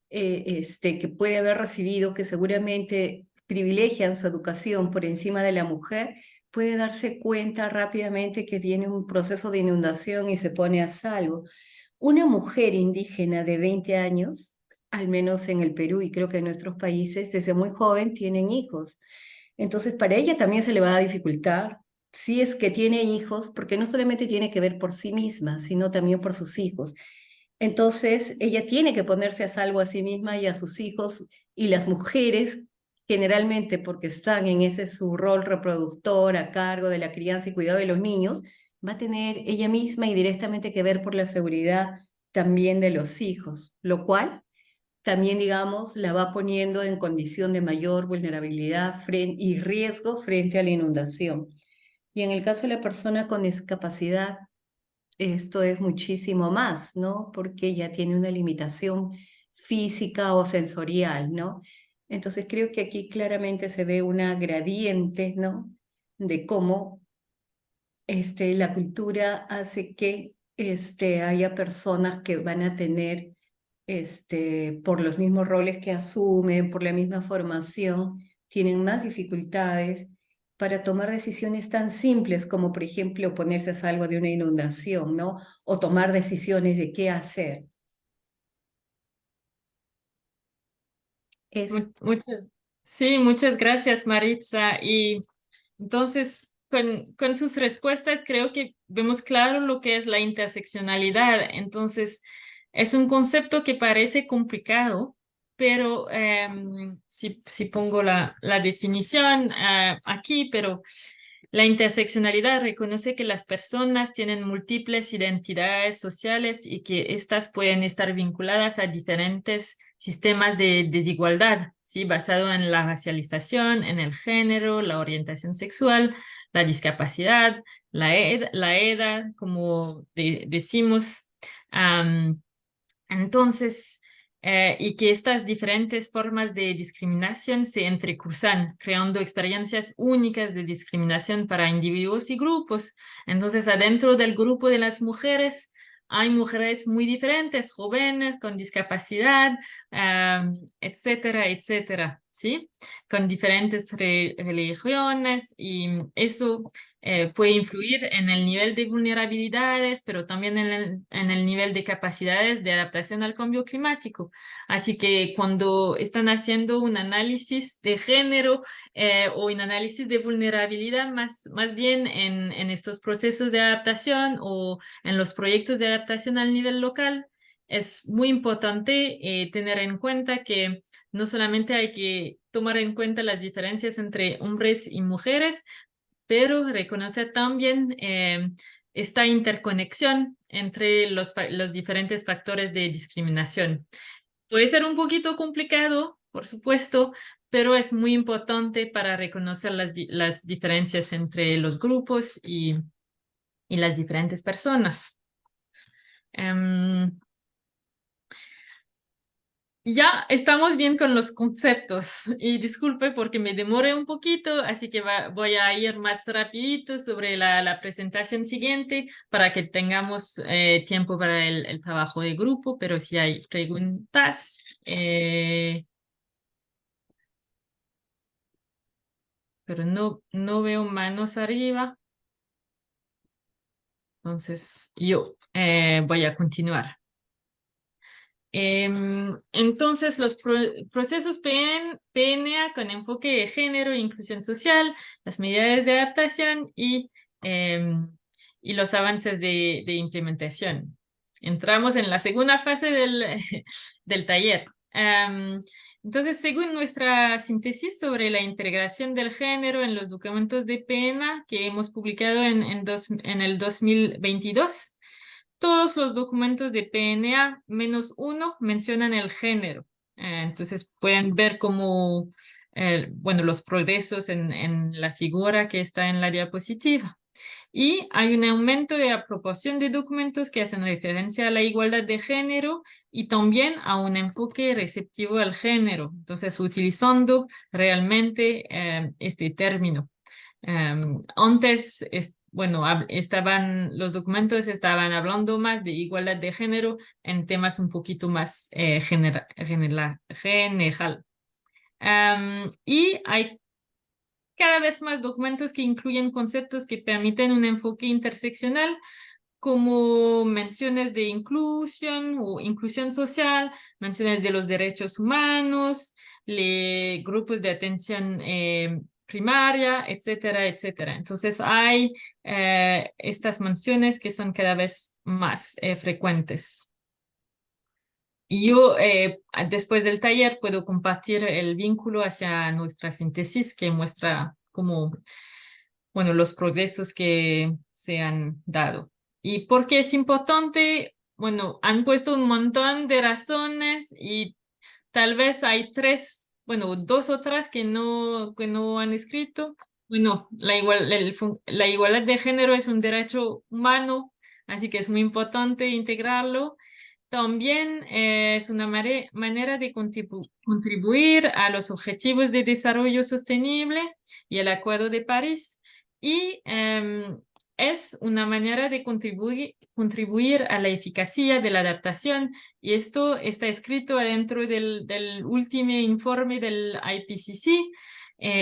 que puede haber recibido, que seguramente privilegian su educación por encima de la mujer, puede darse cuenta rápidamente que viene un proceso de inundación y se pone a salvo. Una mujer indígena de 20 años, al menos en el Perú y creo que en nuestros países, desde muy joven tienen hijos. Entonces, para ella también se le va a dificultar si es que tiene hijos, porque no solamente tiene que ver por sí misma, sino también por sus hijos. Entonces, ella tiene que ponerse a salvo a sí misma y a sus hijos, y las mujeres, generalmente porque están en ese su rol reproductor a cargo de la crianza y cuidado de los niños, va a tener ella misma y directamente que ver por la seguridad también de los hijos, lo cual también, digamos, la va poniendo en condición de mayor vulnerabilidad y riesgo frente a la inundación. Y en el caso de la persona con discapacidad, esto es muchísimo más, ¿no? Porque ya tiene una limitación física o sensorial, ¿no? Entonces creo que aquí claramente se ve una gradiente, ¿no? De cómo la cultura hace que haya personas que van a tener, por los mismos roles que asumen, por la misma formación, tienen más dificultades para tomar decisiones tan simples como, por ejemplo, ponerse a salvo de una inundación, ¿no? O tomar decisiones de qué hacer. Eso. Sí, muchas gracias, Maritza. Y entonces, con sus respuestas, creo que vemos claro lo que es la interseccionalidad. Entonces, es un concepto que parece complicado, pero si pongo la definición aquí, pero la interseccionalidad reconoce que las personas tienen múltiples identidades sociales y que éstas pueden estar vinculadas a diferentes sistemas de desigualdad, ¿sí? Basado en la racialización, en el género, la orientación sexual, la discapacidad, la edad, como decimos. Entonces, y que estas diferentes formas de discriminación se entrecruzan, creando experiencias únicas de discriminación para individuos y grupos. Entonces, adentro del grupo de las mujeres, hay mujeres muy diferentes, jóvenes, con discapacidad, etcétera, etcétera, ¿sí? Con diferentes religiones y eso puede influir en el nivel de vulnerabilidades, pero también en el nivel de capacidades de adaptación al cambio climático. Así que cuando están haciendo un análisis de género o un análisis de vulnerabilidad, más bien en estos procesos de adaptación o en los proyectos de adaptación al nivel local, es muy importante tener en cuenta que no solamente hay que tomar en cuenta las diferencias entre hombres y mujeres, pero reconocer también esta interconexión entre los diferentes factores de discriminación. Puede ser un poquito complicado, por supuesto, pero es muy importante para reconocer las diferencias entre los grupos y las diferentes personas. Ya estamos bien con los conceptos y disculpe porque me demoré un poquito, así que voy a ir más rapidito sobre la presentación siguiente para que tengamos tiempo para el trabajo de grupo, pero si hay preguntas, pero no veo manos arriba, entonces yo voy a continuar. Entonces, los procesos PNA con enfoque de género e inclusión social, las medidas de adaptación y y los avances de implementación. Entramos en la segunda fase del taller. Entonces, según nuestra síntesis sobre la integración del género en los documentos de pena que hemos publicado en el 2022, todos los documentos de PNA menos uno mencionan el género. Entonces pueden ver cómo, bueno, los progresos en la figura que está en la diapositiva. Y hay un aumento de la proporción de documentos que hacen referencia a la igualdad de género y también a un enfoque receptivo al género. Entonces, utilizando realmente este término. Antes, bueno, los documentos estaban hablando más de igualdad de género en temas un poquito más general. Y hay cada vez más documentos que incluyen conceptos que permiten un enfoque interseccional, como menciones de inclusión o inclusión social, menciones de los derechos humanos, grupos de atención primaria, etcétera, etcétera. Entonces hay estas menciones que son cada vez más frecuentes. Y yo, después del taller, puedo compartir el vínculo hacia nuestra síntesis que muestra como, bueno, los progresos que se han dado. ¿Y por qué es importante? Bueno, han puesto un montón de razones y tal vez hay dos otras que no han escrito. Bueno, la igualdad de género es un derecho humano, así que es muy importante integrarlo. También es una manera de contribuir a los objetivos de desarrollo sostenible y el Acuerdo de París. Y es una manera de contribuir a la eficacia de la adaptación. Y esto está escrito dentro del último informe del IPCC,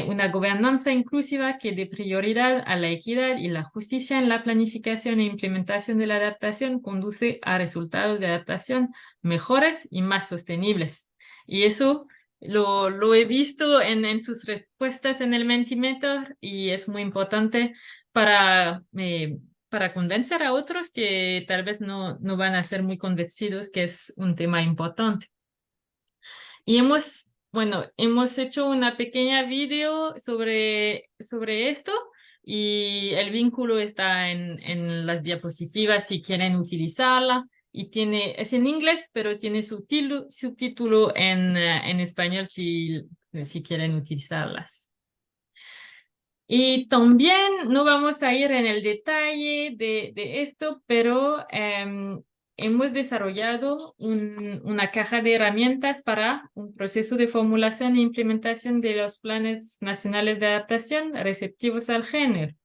una gobernanza inclusiva que dé prioridad a la equidad y la justicia en la planificación e implementación de la adaptación conduce a resultados de adaptación mejores y más sostenibles. Y eso lo he visto en sus respuestas en el Mentimeter y es muy importante para convencer a otros que tal vez no van a ser muy convencidos que es un tema importante. Y hemos hecho una pequeña video sobre esto y el vínculo está en las diapositivas si quieren utilizarla. Y es en inglés, pero tiene subtítulo en español si quieren utilizarlas. Y también no vamos a ir en el detalle de esto, pero hemos desarrollado una caja de herramientas para un proceso de formulación e implementación de los planes nacionales de adaptación receptivos al género.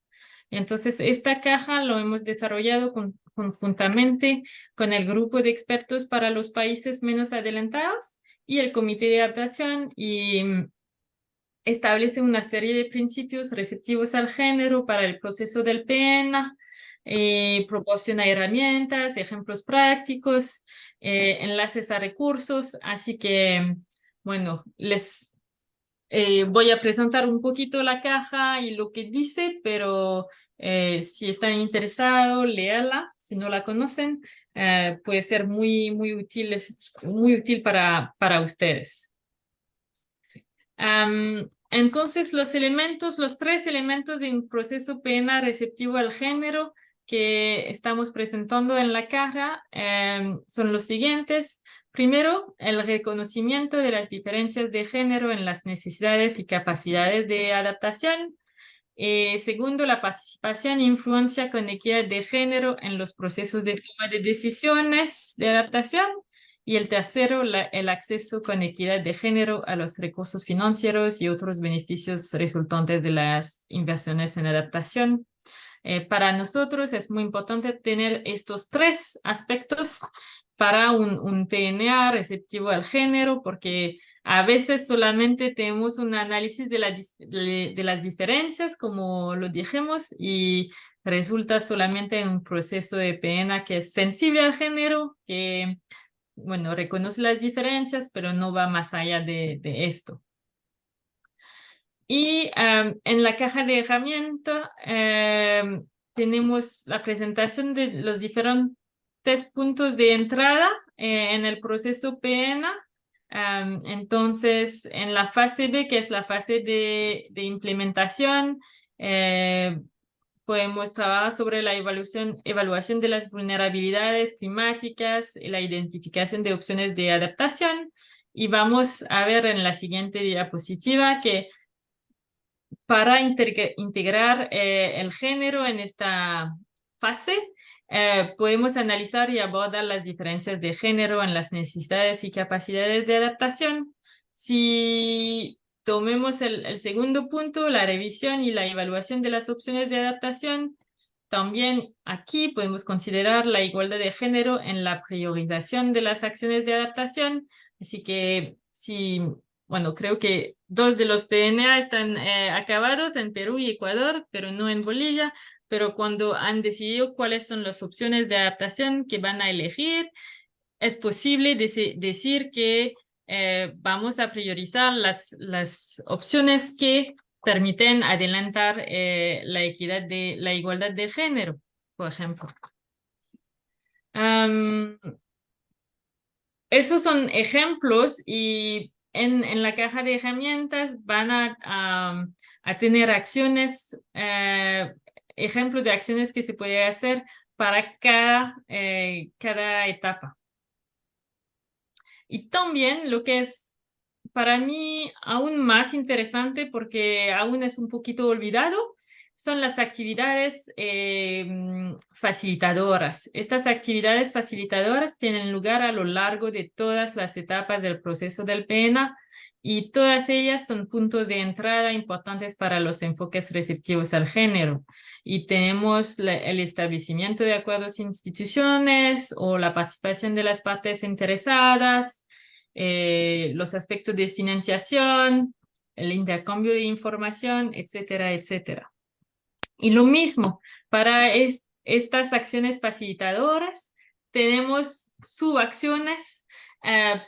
Entonces, esta caja lo hemos desarrollado conjuntamente con el grupo de expertos para los países menos adelantados y el comité de adaptación y establece una serie de principios receptivos al género para el proceso del PENA, proporciona herramientas, ejemplos prácticos, enlaces a recursos, así que, bueno, les voy a presentar un poquito la caja y lo que dice, pero si están interesados, léala, si no la conocen, puede ser muy útil para ustedes. Entonces, los tres elementos de un proceso PENA receptivo al género que estamos presentando en la caja son los siguientes. Primero, el reconocimiento de las diferencias de género en las necesidades y capacidades de adaptación. Segundo, la participación e influencia con equidad de género en los procesos de toma de decisiones de adaptación. Y el tercero, el acceso con equidad de género a los recursos financieros y otros beneficios resultantes de las inversiones en adaptación. Para nosotros es muy importante tener estos tres aspectos para un PNA receptivo al género, porque a veces solamente tenemos un análisis de las diferencias, como lo dijimos, y resulta solamente en un proceso de PNA que es sensible al género, que bueno, reconoce las diferencias, pero no va más allá de esto. Y en la caja de herramientas tenemos la presentación de los diferentes puntos de entrada en el proceso PENA. Entonces, en la fase B, que es la fase de implementación, podemos trabajar sobre la evaluación de las vulnerabilidades climáticas y la identificación de opciones de adaptación. Y vamos a ver en la siguiente diapositiva que para integrar el género en esta fase, podemos analizar y abordar las diferencias de género en las necesidades y capacidades de adaptación. Si tomemos el segundo punto, la revisión y la evaluación de las opciones de adaptación, también aquí podemos considerar la igualdad de género en la priorización de las acciones de adaptación. Así que bueno, creo que 2 de los PNA están acabados en Perú y Ecuador, pero no en Bolivia. Pero cuando han decidido cuáles son las opciones de adaptación que van a elegir, es posible decir que vamos a priorizar las opciones que permiten adelantar la igualdad de género, por ejemplo. Esos son ejemplos y en la caja de herramientas van a tener acciones, ejemplos de acciones que se puede hacer para cada etapa. Y también lo que es para mí aún más interesante, porque aún es un poquito olvidado, son las actividades facilitadoras. Estas actividades facilitadoras tienen lugar a lo largo de todas las etapas del proceso del PENA y todas ellas son puntos de entrada importantes para los enfoques receptivos al género. Y tenemos el establecimiento de acuerdos instituciones o la participación de las partes interesadas, los aspectos de financiación, el intercambio de información, etcétera, etcétera. Y lo mismo, para estas acciones facilitadoras, tenemos subacciones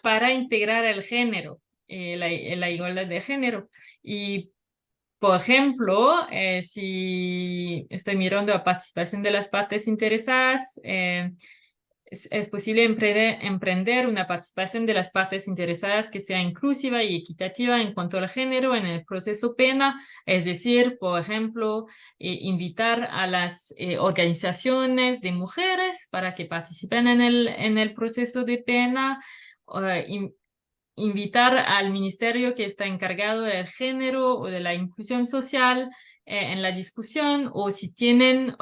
para integrar el género, la igualdad de género. Y, por ejemplo, si estoy mirando a participación de las partes interesadas, es posible emprender una participación de las partes interesadas que sea inclusiva y equitativa en cuanto al género en el proceso PENA, es decir, por ejemplo, invitar a las organizaciones de mujeres para que participen en el proceso de PENA, invitar al ministerio que está encargado del género o de la inclusión social en la discusión, o si tienen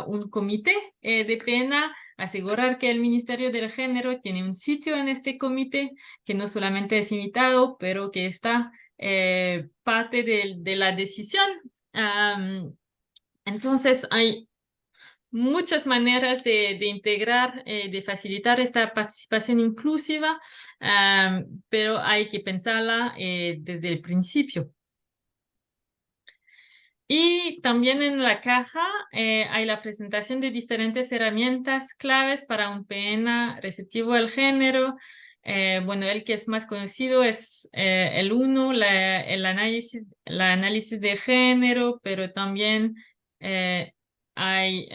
un comité de PENA, asegurar que el Ministerio del Género tiene un sitio en este comité, que no solamente es invitado, pero que está parte de la decisión. Entonces hay muchas maneras de integrar, de facilitar esta participación inclusiva, pero hay que pensarla desde el principio. Y también en la caja hay la presentación de diferentes herramientas claves para un PENA receptivo al género. Bueno, el que es más conocido es el 1, el análisis de género, pero también hay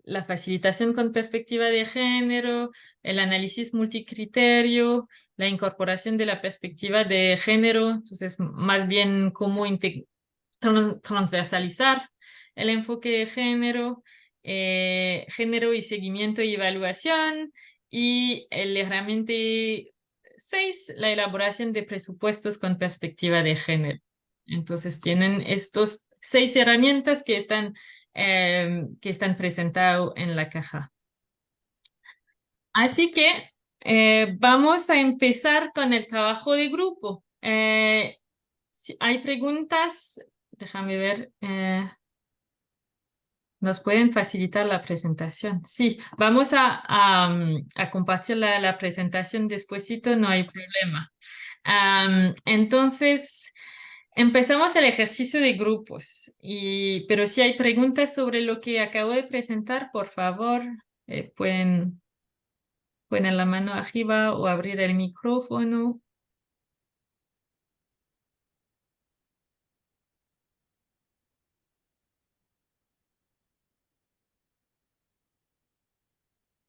la facilitación con perspectiva de género, el análisis multicriterio, la incorporación de la perspectiva de género, entonces más bien cómo transversalizar el enfoque de género, género y seguimiento y evaluación, y el herramienta 6, la elaboración de presupuestos con perspectiva de género. Entonces tienen estos 6 herramientas que están presentadas en la caja. Así que vamos a empezar con el trabajo de grupo. Si hay preguntas, déjame ver. ¿Nos pueden facilitar la presentación? Sí, vamos a compartir la presentación despuesito, no hay problema. Entonces, empezamos el ejercicio de grupos, pero si hay preguntas sobre lo que acabo de presentar, por favor, pueden poner la mano arriba o abrir el micrófono.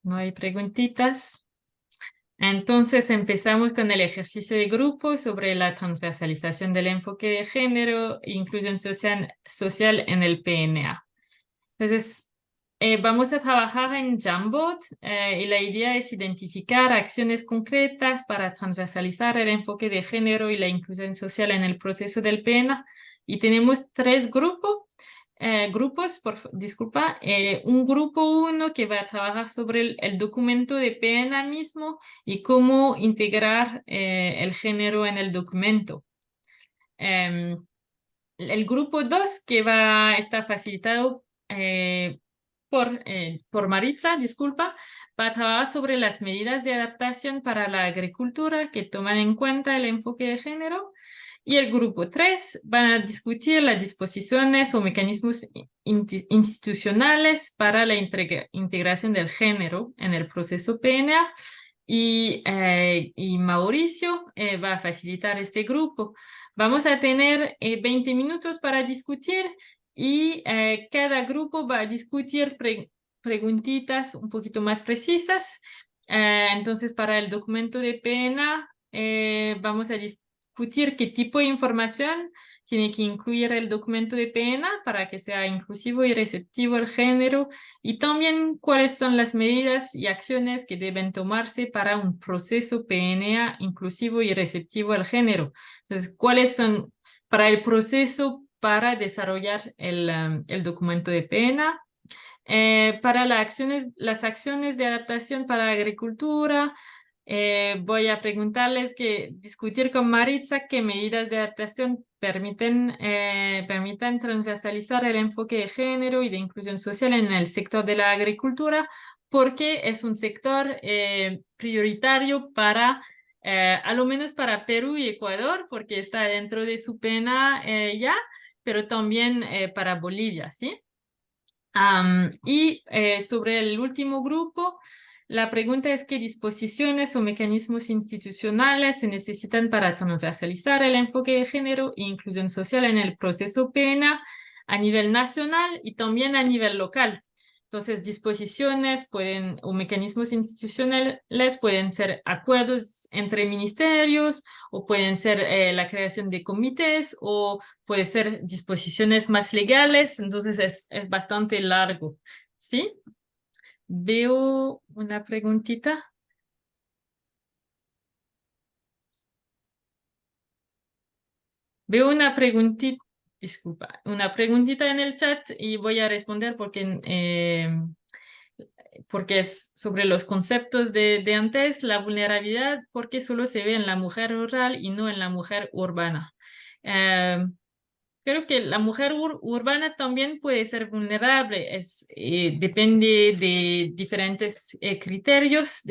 No hay preguntitas. Entonces empezamos con el ejercicio de grupo sobre la transversalización del enfoque de género e inclusión social en el PNA. Entonces, vamos a trabajar en Jamboard y la idea es identificar acciones concretas para transversalizar el enfoque de género y la inclusión social en el proceso del PNA. Y tenemos tres grupos. Disculpa, un grupo 1 que va a trabajar sobre el documento de PNA mismo y cómo integrar el género en el documento. El grupo 2 que va a estar facilitado por Maritza, disculpa, va a trabajar sobre las medidas de adaptación para la agricultura que toman en cuenta el enfoque de género. Y el grupo 3 van a discutir las disposiciones o mecanismos institucionales para la integración del género en el proceso PNA. Y Mauricio va a facilitar este grupo. Vamos a tener 20 minutos para discutir y cada grupo va a discutir preguntitas un poquito más precisas. Entonces, para el documento de PNA, vamos a discutir qué tipo de información tiene que incluir el documento de PNA para que sea inclusivo y receptivo al género y también cuáles son las medidas y acciones que deben tomarse para un proceso PNA inclusivo y receptivo al género. Entonces, cuáles son para el proceso para desarrollar el documento de PNA. Para las acciones de adaptación para la agricultura, voy a preguntarles discutir con Maritza qué medidas de adaptación permitan transversalizar el enfoque de género y de inclusión social en el sector de la agricultura, porque es un sector prioritario para, a lo menos para Perú y Ecuador, porque está dentro de su pena ya, pero también para Bolivia, ¿sí? Sobre el último grupo, la pregunta es qué disposiciones o mecanismos institucionales se necesitan para transversalizar el enfoque de género e inclusión social en el proceso PNA a nivel nacional y también a nivel local. Entonces, disposiciones o mecanismos institucionales pueden ser acuerdos entre ministerios o pueden ser la creación de comités o puede ser disposiciones más legales, entonces es bastante largo, ¿sí? Veo una preguntita. Veo una preguntita, disculpa, una preguntita en el chat y voy a responder porque es sobre los conceptos de antes, la vulnerabilidad, porque solo se ve en la mujer rural y no en la mujer urbana. Creo que la mujer urbana también puede ser vulnerable, depende de diferentes criterios.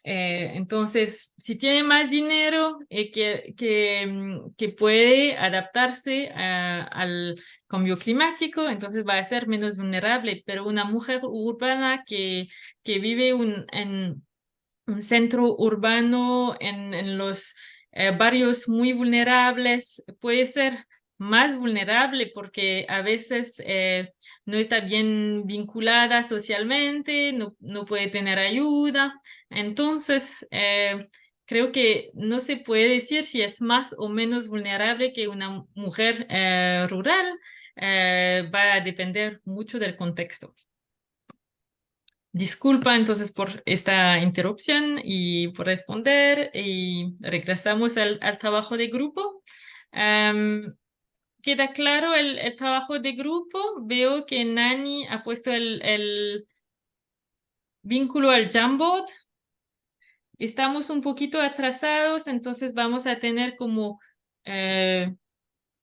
Entonces, si tiene más dinero que puede adaptarse al cambio climático, entonces va a ser menos vulnerable, pero una mujer urbana que vive en un centro urbano, en los barrios muy vulnerables, puede ser más vulnerable porque a veces no está bien vinculada socialmente, no puede tener ayuda. Entonces, creo que no se puede decir si es más o menos vulnerable que una mujer rural. Va a depender mucho del contexto. Disculpa entonces por esta interrupción y por responder y regresamos al trabajo de grupo. ¿Queda claro el trabajo de grupo? Veo que Nani ha puesto el vínculo al Jamboard. Estamos un poquito atrasados, entonces vamos a tener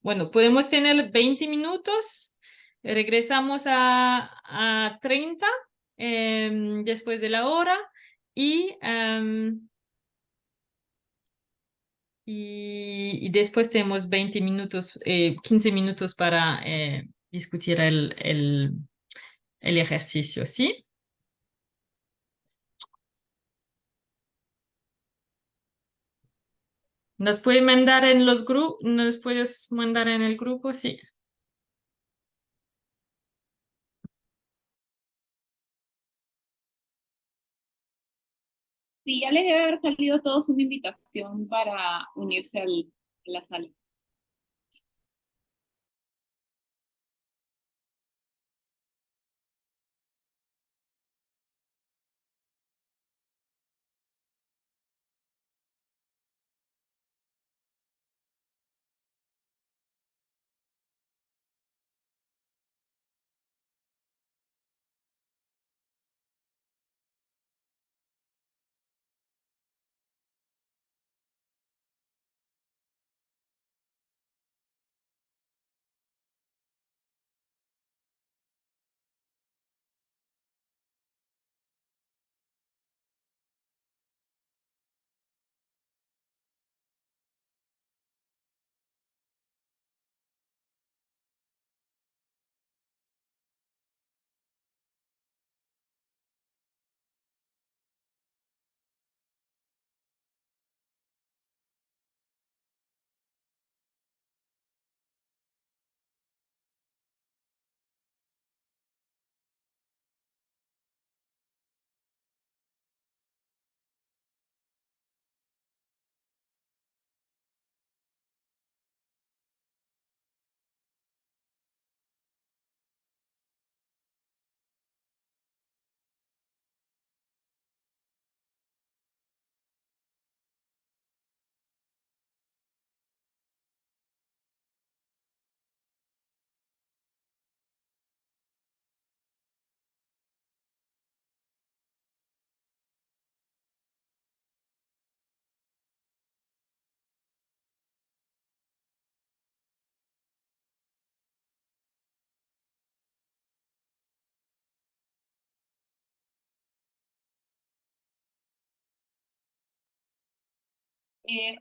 bueno, podemos tener 20 minutos. Regresamos a 30 después de la hora y después tenemos 20 minutos, 15 minutos para discutir el ejercicio, ¿sí? ¿Nos puede mandar en los grupos? ¿Nos puedes mandar en el grupo? Sí. Sí, ya les debe haber salido a todos una invitación para unirse a la sala.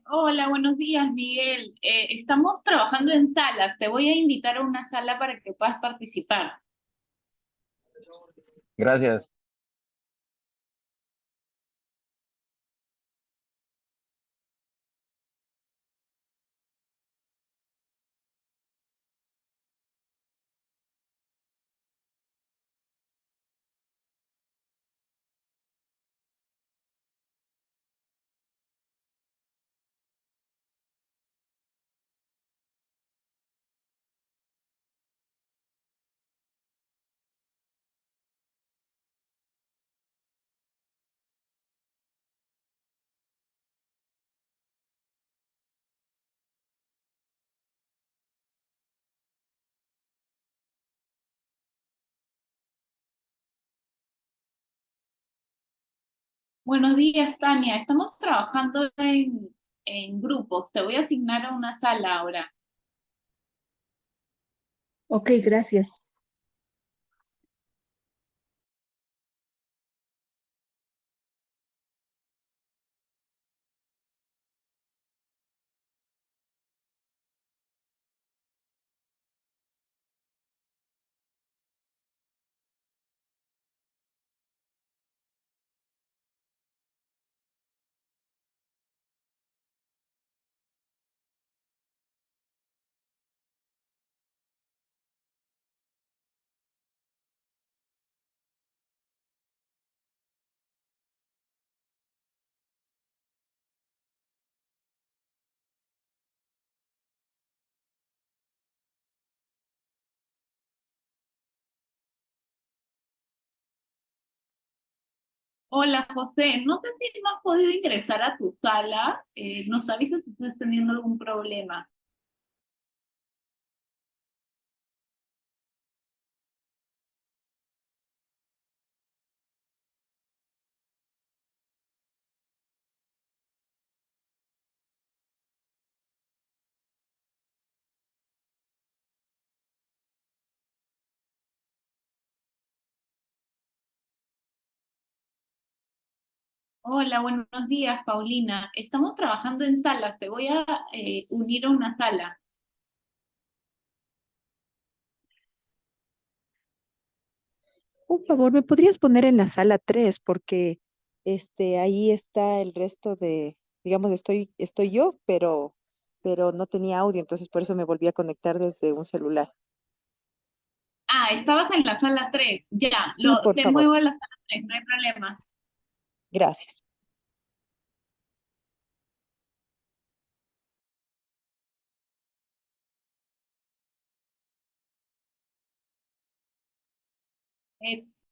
Hola, buenos días, Miguel. Estamos trabajando en salas. Te voy a invitar a una sala para que puedas participar. Gracias. Buenos días, Tania. Estamos trabajando en grupos. Te voy a asignar a una sala ahora. Ok, gracias. Hola, José. No sé si no has podido ingresar a tu sala. Nos avisas si estás teniendo algún problema. Hola, buenos días, Paulina. Estamos trabajando en salas. Te voy a unir a una sala. Por favor, ¿me podrías poner en la sala 3? Porque ahí está el resto de, digamos, estoy yo, pero no tenía audio, entonces por eso me volví a conectar desde un celular. Ah, estabas en la sala 3. Ya, Sí, por te favor. muevo a la sala 3, no hay problema. Gracias. Es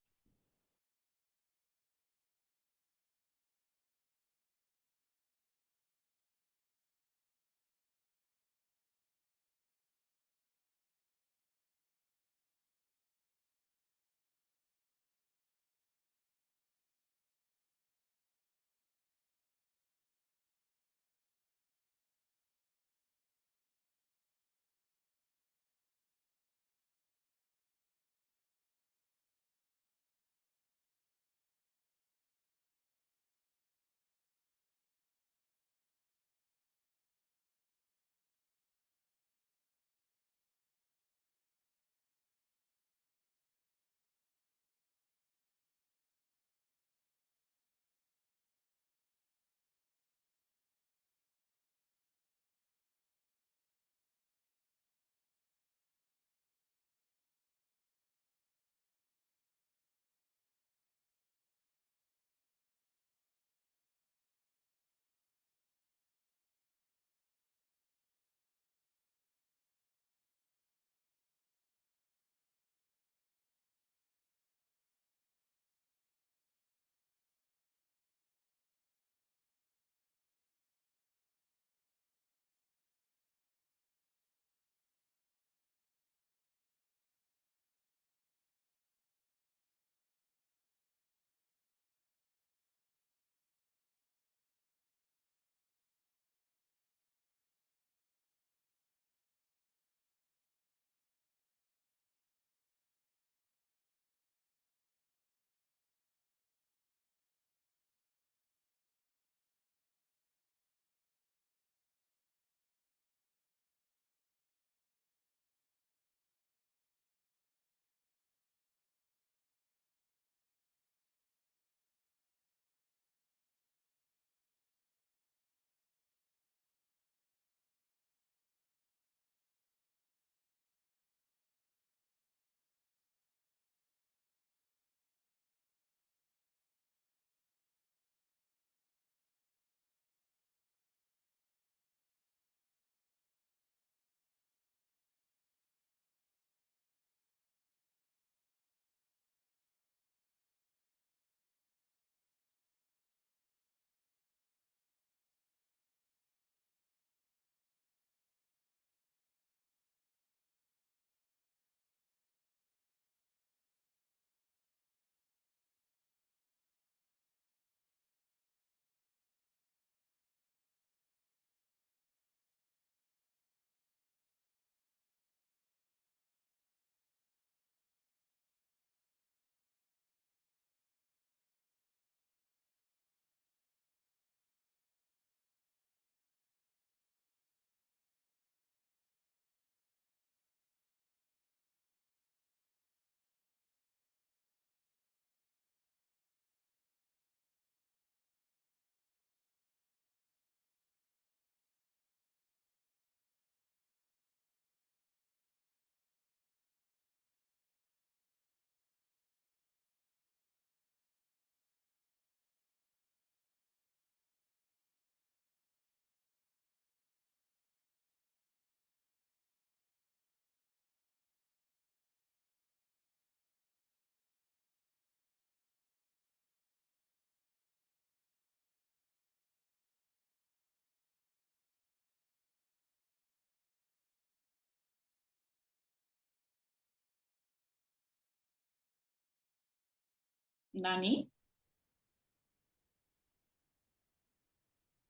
Dani.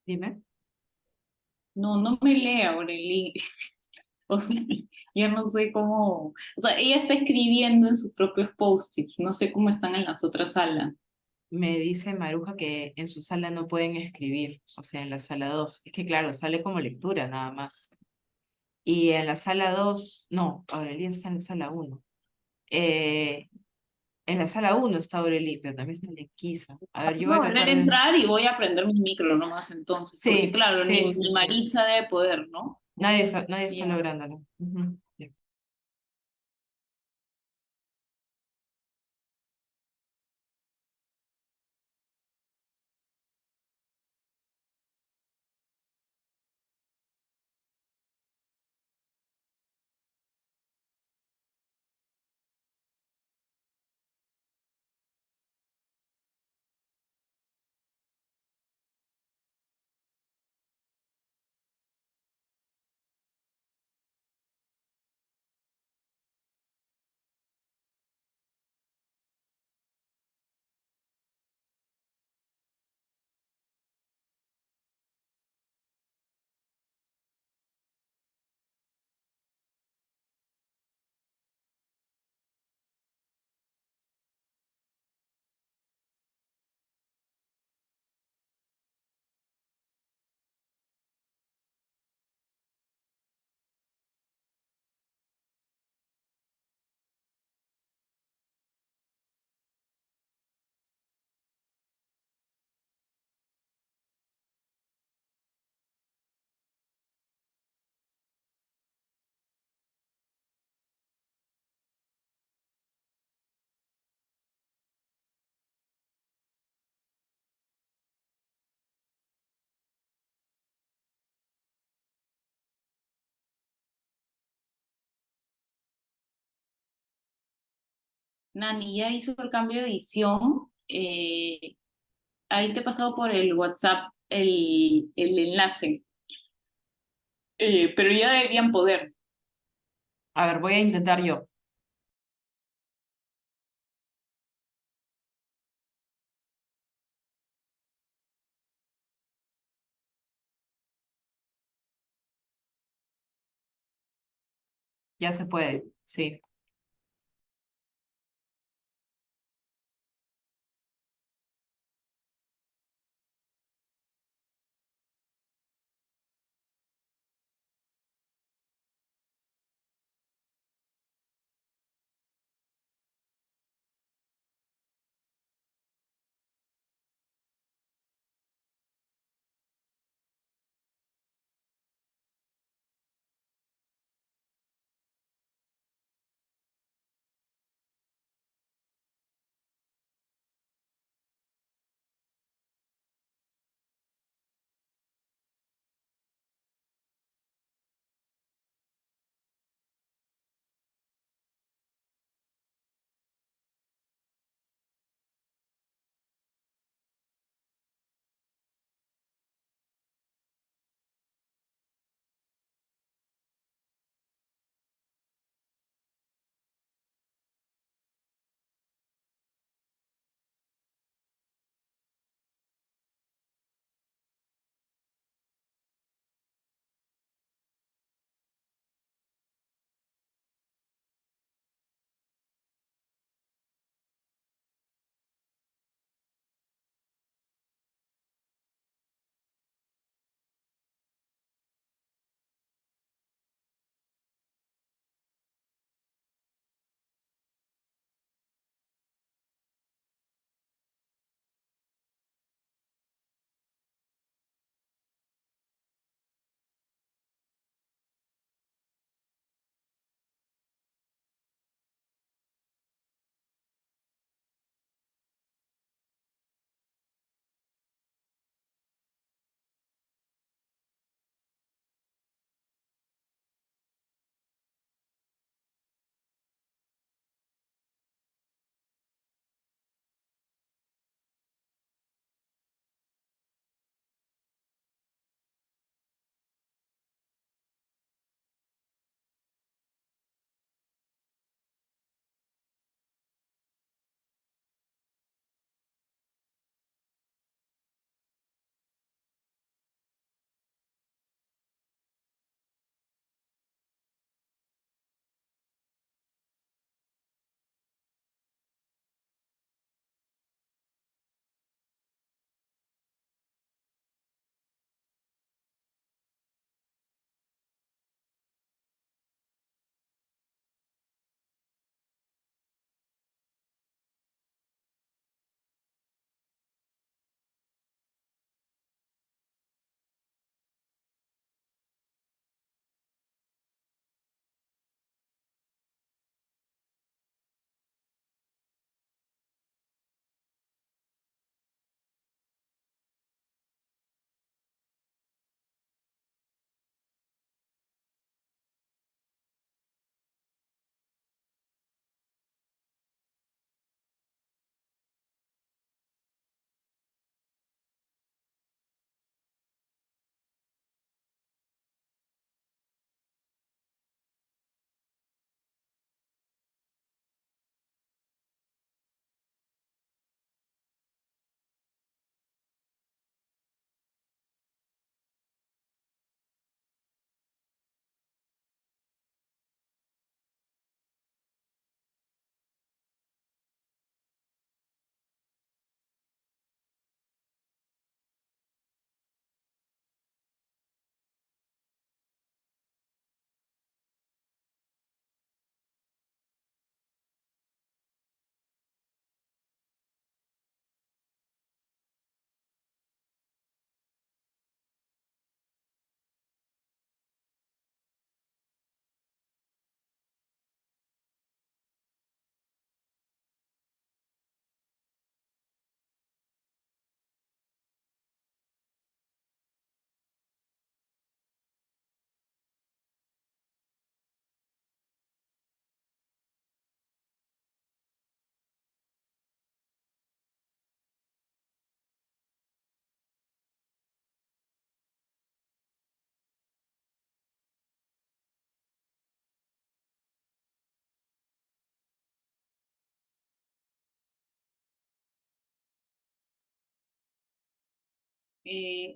Dime. No, no me lee Aureli. O sea, ya no sé cómo. O sea, ella está escribiendo en sus propios post-its. No sé cómo están en las otras salas. Me dice Maruja que en su sala no pueden escribir, o sea, en la sala 2. Es que claro, sale como lectura nada más. Y en la sala 2 no, Aurelia está en la sala 1. Eh, en la sala 1 está Aurelia, pero también está Lequisa. A ver, yo Voy voy a a volver tratar a de... entrar y voy a prender mi micro nomás entonces. Porque Sí, claro, sí, sí, ni sí. Maritza debe poder, ¿no? Nadie está Ya. lográndolo. Ujú. Nani, ya hizo el cambio de edición. Ahí te he pasado por el WhatsApp el enlace. Pero ya deberían poder. A ver, voy a intentar yo. Ya se puede, sí.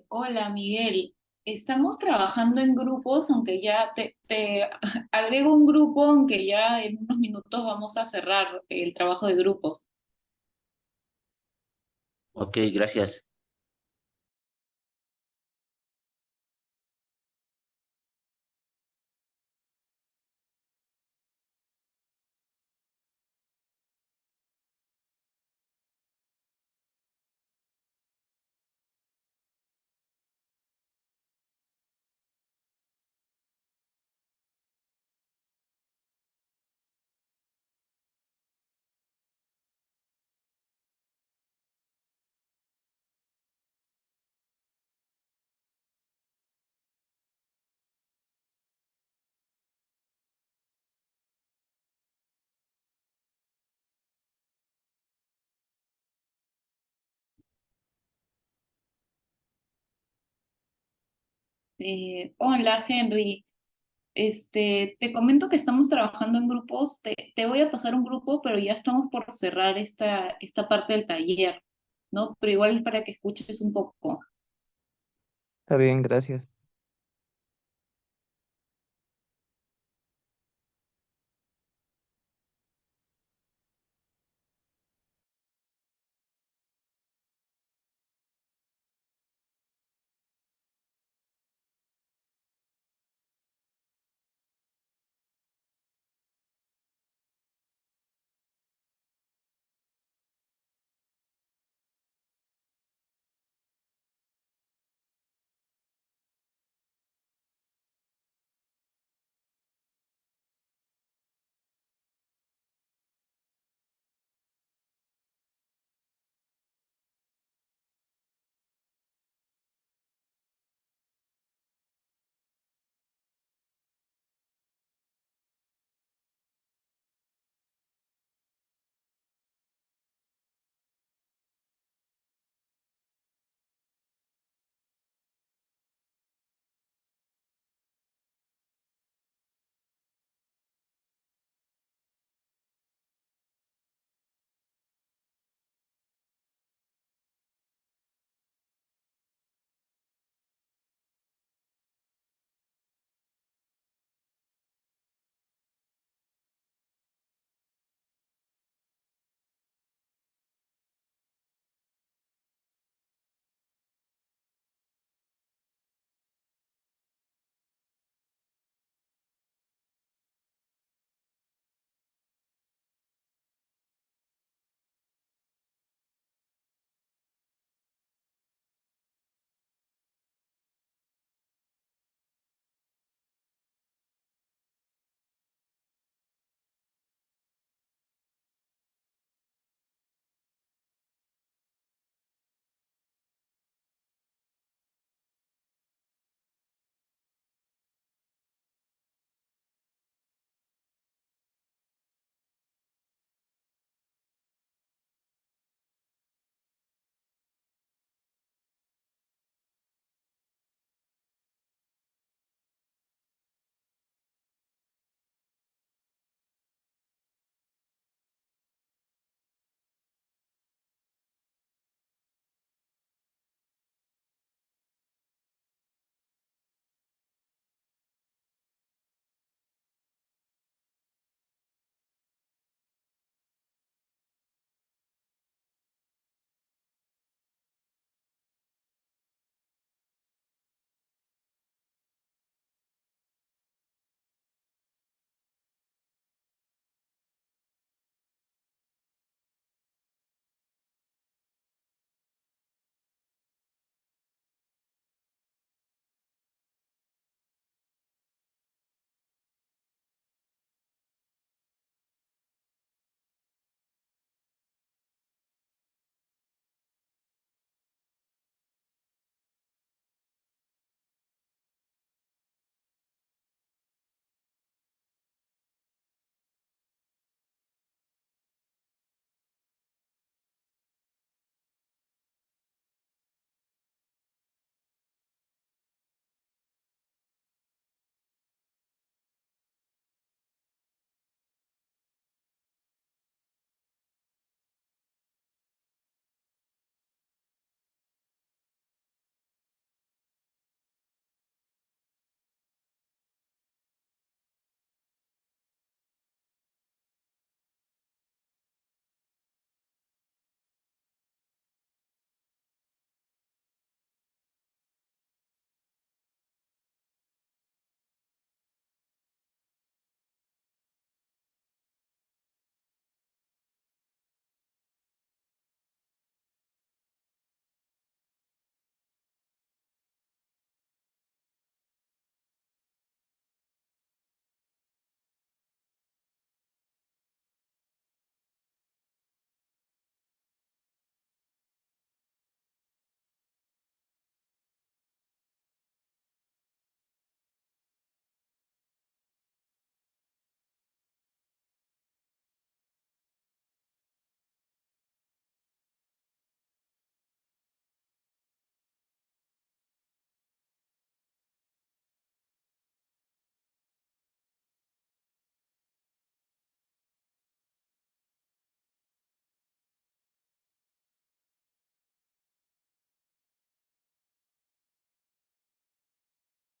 Hola Miguel, estamos trabajando en grupos, aunque ya te agrego un grupo, aunque ya en unos minutos vamos a cerrar el trabajo de grupos. Ok, gracias. Hola Henry, te comento que estamos trabajando en grupos, te voy a pasar un grupo, pero ya estamos por cerrar esta parte del taller, ¿no? Pero igual es para que escuches un poco. Está bien, gracias.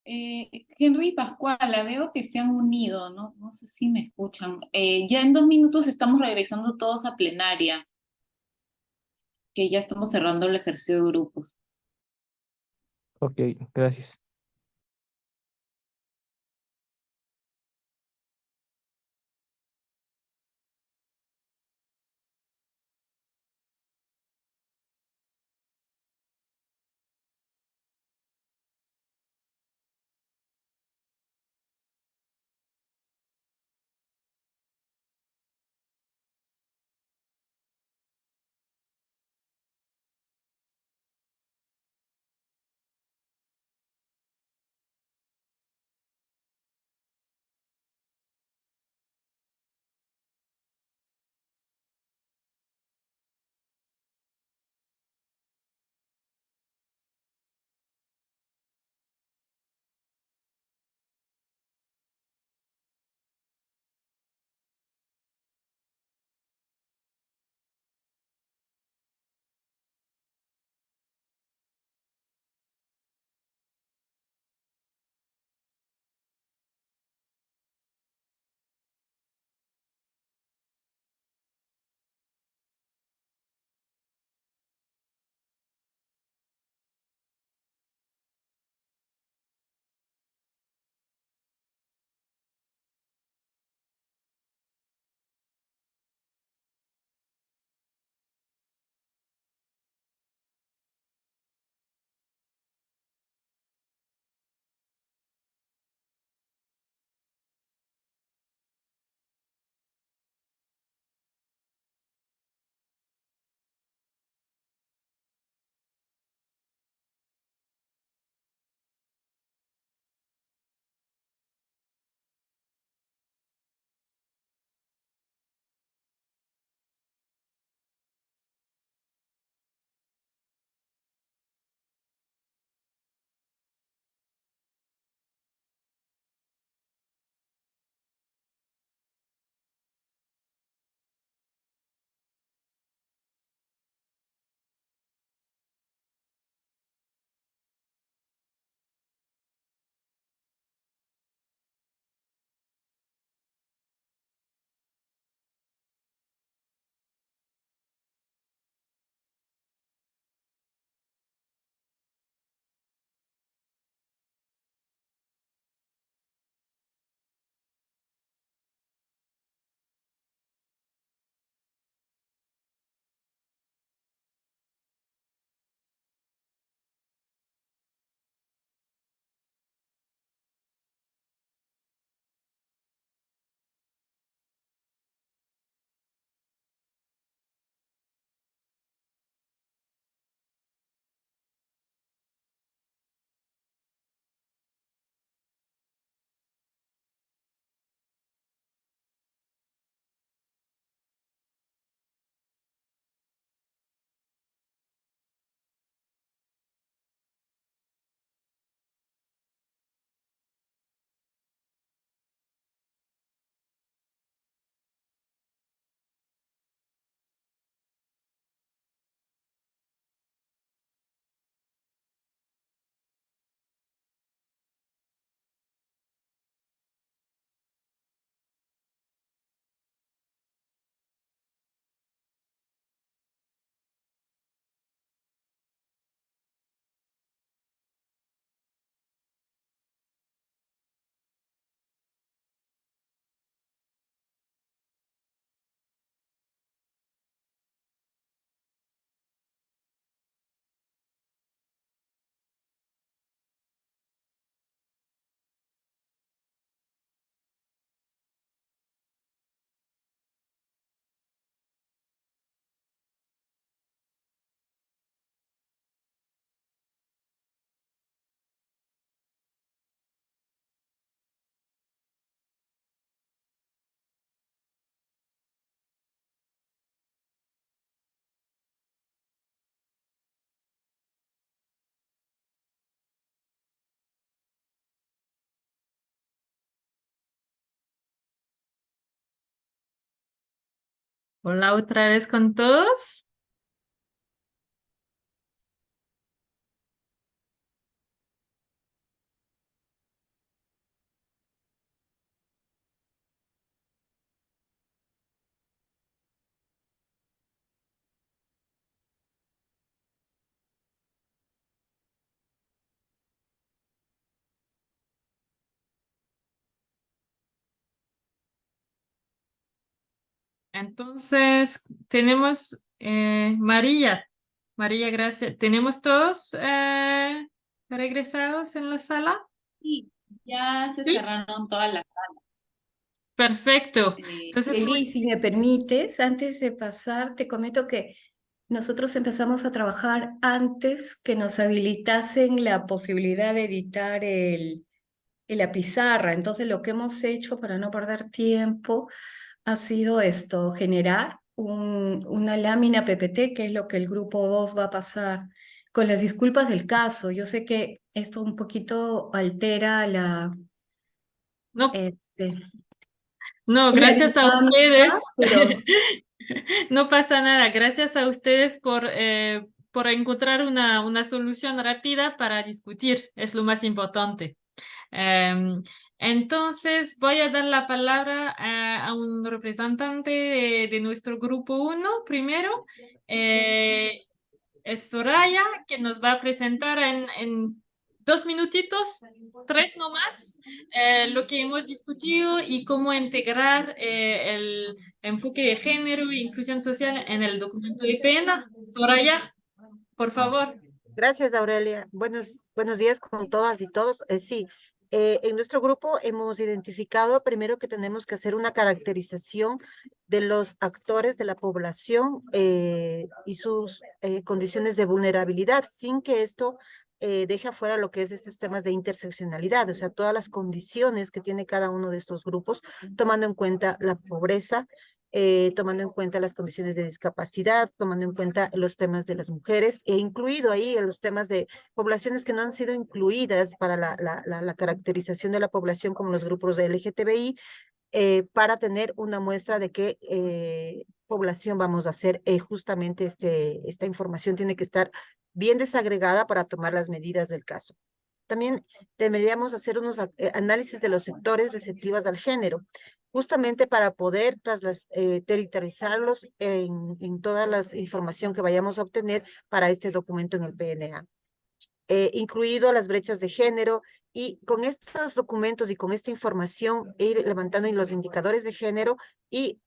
Henry y Pascuala, veo que se han unido, ¿no? No sé si me escuchan. Ya en 2 minutos estamos regresando todos a plenaria, que ya estamos cerrando el ejercicio de grupos. Ok, gracias. Hola otra vez con todos. Entonces, tenemos María. María, gracias. ¿Tenemos todos regresados en la sala? Sí, ya se Sí. cerraron todas las salas. Perfecto. Entonces, Eli, si me permites, antes de pasar, te comento que nosotros empezamos a trabajar antes que nos habilitasen la posibilidad de editar la pizarra. Entonces, lo que hemos hecho para no perder tiempo ha sido esto, generar una lámina PPT, que es lo que el grupo 2 va a pasar. Con las disculpas del caso, yo sé que esto un poquito altera no, este, no, la gracias a dinámica, ustedes. pero No pasa nada. Gracias a ustedes por encontrar una solución rápida para discutir. Es lo más importante. Em, entonces, voy a dar la palabra a un representante de nuestro grupo 1 primero. Es Soraya, que nos va a presentar en 2 minutitos, 3 nomás, lo que hemos discutido y cómo integrar el enfoque de género e inclusión social en el documento de pena. Soraya, por favor. Gracias, Aurelia. Buenos días con todas y todos. Sí, en nuestro grupo hemos identificado primero que tenemos que hacer una caracterización de los actores de la población y sus condiciones de vulnerabilidad, sin que esto deje afuera lo que es estos temas de interseccionalidad, o sea, todas las condiciones que tiene cada uno de estos grupos, tomando en cuenta la pobreza, tomando en cuenta las condiciones de discapacidad, tomando en cuenta los temas de las mujeres, e incluido ahí los temas de poblaciones que no han sido incluidas para la caracterización de la población como los grupos de LGTBI, para tener una muestra de qué población vamos a hacer. Justamente esta información tiene que estar bien desagregada para tomar las medidas del caso. También deberíamos hacer unos análisis de los sectores receptivos al género, justamente para poder territorializarlos en toda la información que vayamos a obtener para este documento en el PNA, incluido las brechas de género, y con estos documentos y con esta información ir levantando en los indicadores de género y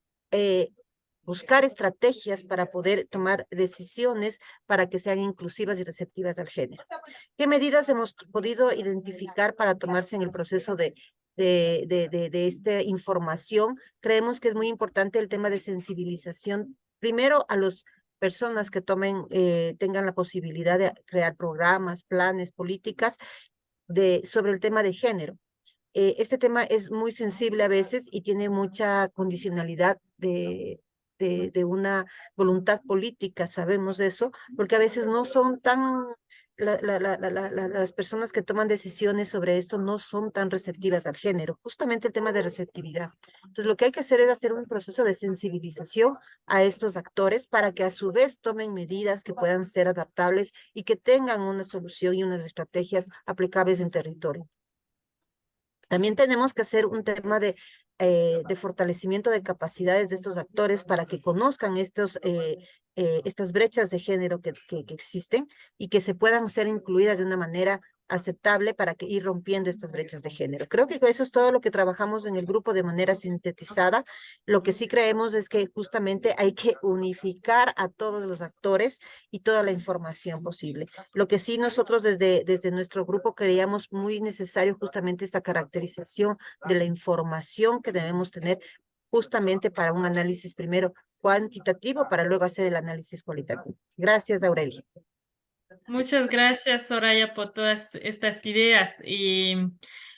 buscar estrategias para poder tomar decisiones para que sean inclusivas y receptivas al género. ¿Qué medidas hemos podido identificar para tomarse en el proceso de esta información? Creemos que es muy importante el tema de sensibilización, primero a las personas que tengan la posibilidad de crear programas, planes, políticas sobre el tema de género. Este tema es muy sensible a veces y tiene mucha condicionalidad de una voluntad política, sabemos de eso, porque a veces no son tan, las personas que toman decisiones sobre esto no son tan receptivas al género, justamente el tema de receptividad. Entonces, lo que hay que hacer es hacer un proceso de sensibilización a estos actores para que a su vez tomen medidas que puedan ser adaptables y que tengan una solución y unas estrategias aplicables en territorio. También tenemos que hacer un tema de fortalecimiento de capacidades de estos actores para que conozcan estas brechas de género que existen y que se puedan ser incluidas de una manera aceptable para ir rompiendo estas brechas de género. Creo que eso es todo lo que trabajamos en el grupo de manera sintetizada. Lo que sí creemos es que justamente hay que unificar a todos los actores y toda la información posible. Lo que sí nosotros desde nuestro grupo creíamos muy necesario justamente esta caracterización de la información que debemos tener justamente para un análisis primero cuantitativo para luego hacer el análisis cualitativo. Gracias, Aurelia. Muchas gracias, Soraya, por todas estas ideas. Y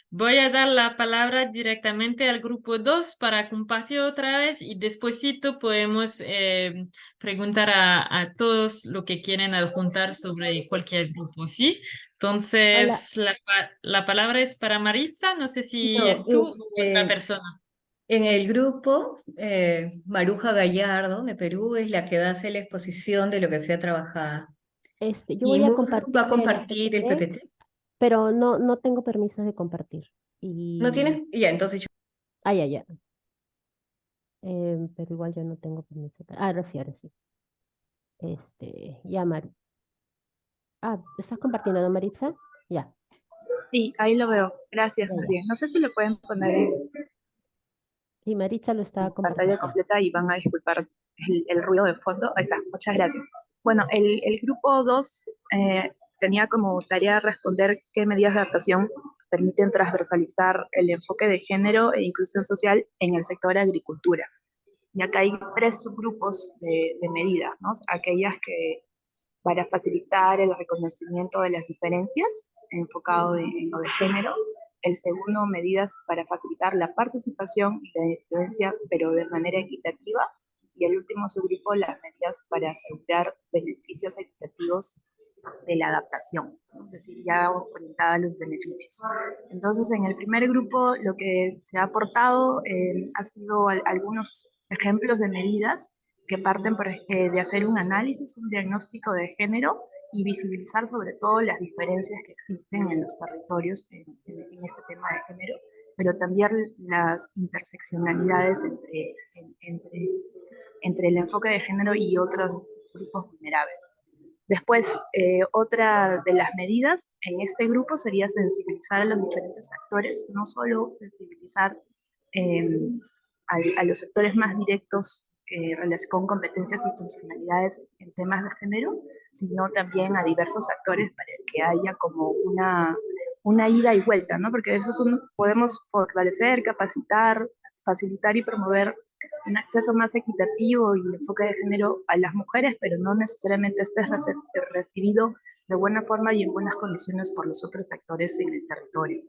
voy a dar la palabra directamente al grupo 2 para compartir otra vez y despuesito podemos preguntar a todos lo que quieren adjuntar sobre cualquier grupo, ¿sí? Hola, Entonces, la palabra es para Maritza, no sé si no, es tú o otra persona. en el grupo, Maruja Gallardo de Perú es la que va a hacer la exposición de lo que se ha trabajado. Yo Y voy a Mus va a compartir el compartir el PPT, PPT. pero no tengo permiso de compartir. ¿No tienes? Y, Ya, entonces yo. ya. Pero igual yo no tengo permiso. Ahora sí, ahora sí. Ya, ¿estás compartiendo, no, Maritza? Ya, Sí, ahí lo veo. Gracias, ya. María. No sé si le pueden poner Sí, Maritza lo está Pantalla compartiendo. completa y van a disculpar el ruido de fondo. Ahí está, muchas gracias. Bueno, el grupo 2 tenía como tarea responder qué medidas de adaptación permiten transversalizar el enfoque de género e inclusión social en el sector de agricultura. Y acá hay 3 subgrupos de medidas, ¿no? Aquellas que para facilitar el reconocimiento de las diferencias, enfocado en lo de género. El segundo, medidas para facilitar la participación y la influencia, pero de manera equitativa. Y el último subgrupo, las medidas para asegurar beneficios equitativos de la adaptación, ¿no? Es decir, ya orientada a los beneficios. Entonces, en el primer grupo, lo que se ha aportado ha sido algunos ejemplos de medidas que parten de hacer un análisis, un diagnóstico de género y visibilizar sobre todo las diferencias que existen en los territorios en este tema de género, pero también las interseccionalidades entre el enfoque de género y otros grupos vulnerables. Después, otra de las medidas en este grupo sería sensibilizar a los diferentes actores, no solo sensibilizar eh, a los sectores más directos con competencias y funcionalidades en temas de género, sino también a diversos actores para que haya como una ida y vuelta, ¿no? Porque eso podemos fortalecer, capacitar, facilitar y promover un acceso más equitativo y enfoque de género a las mujeres, pero no necesariamente este es recibido de buena forma y en buenas condiciones por los otros actores en el territorio.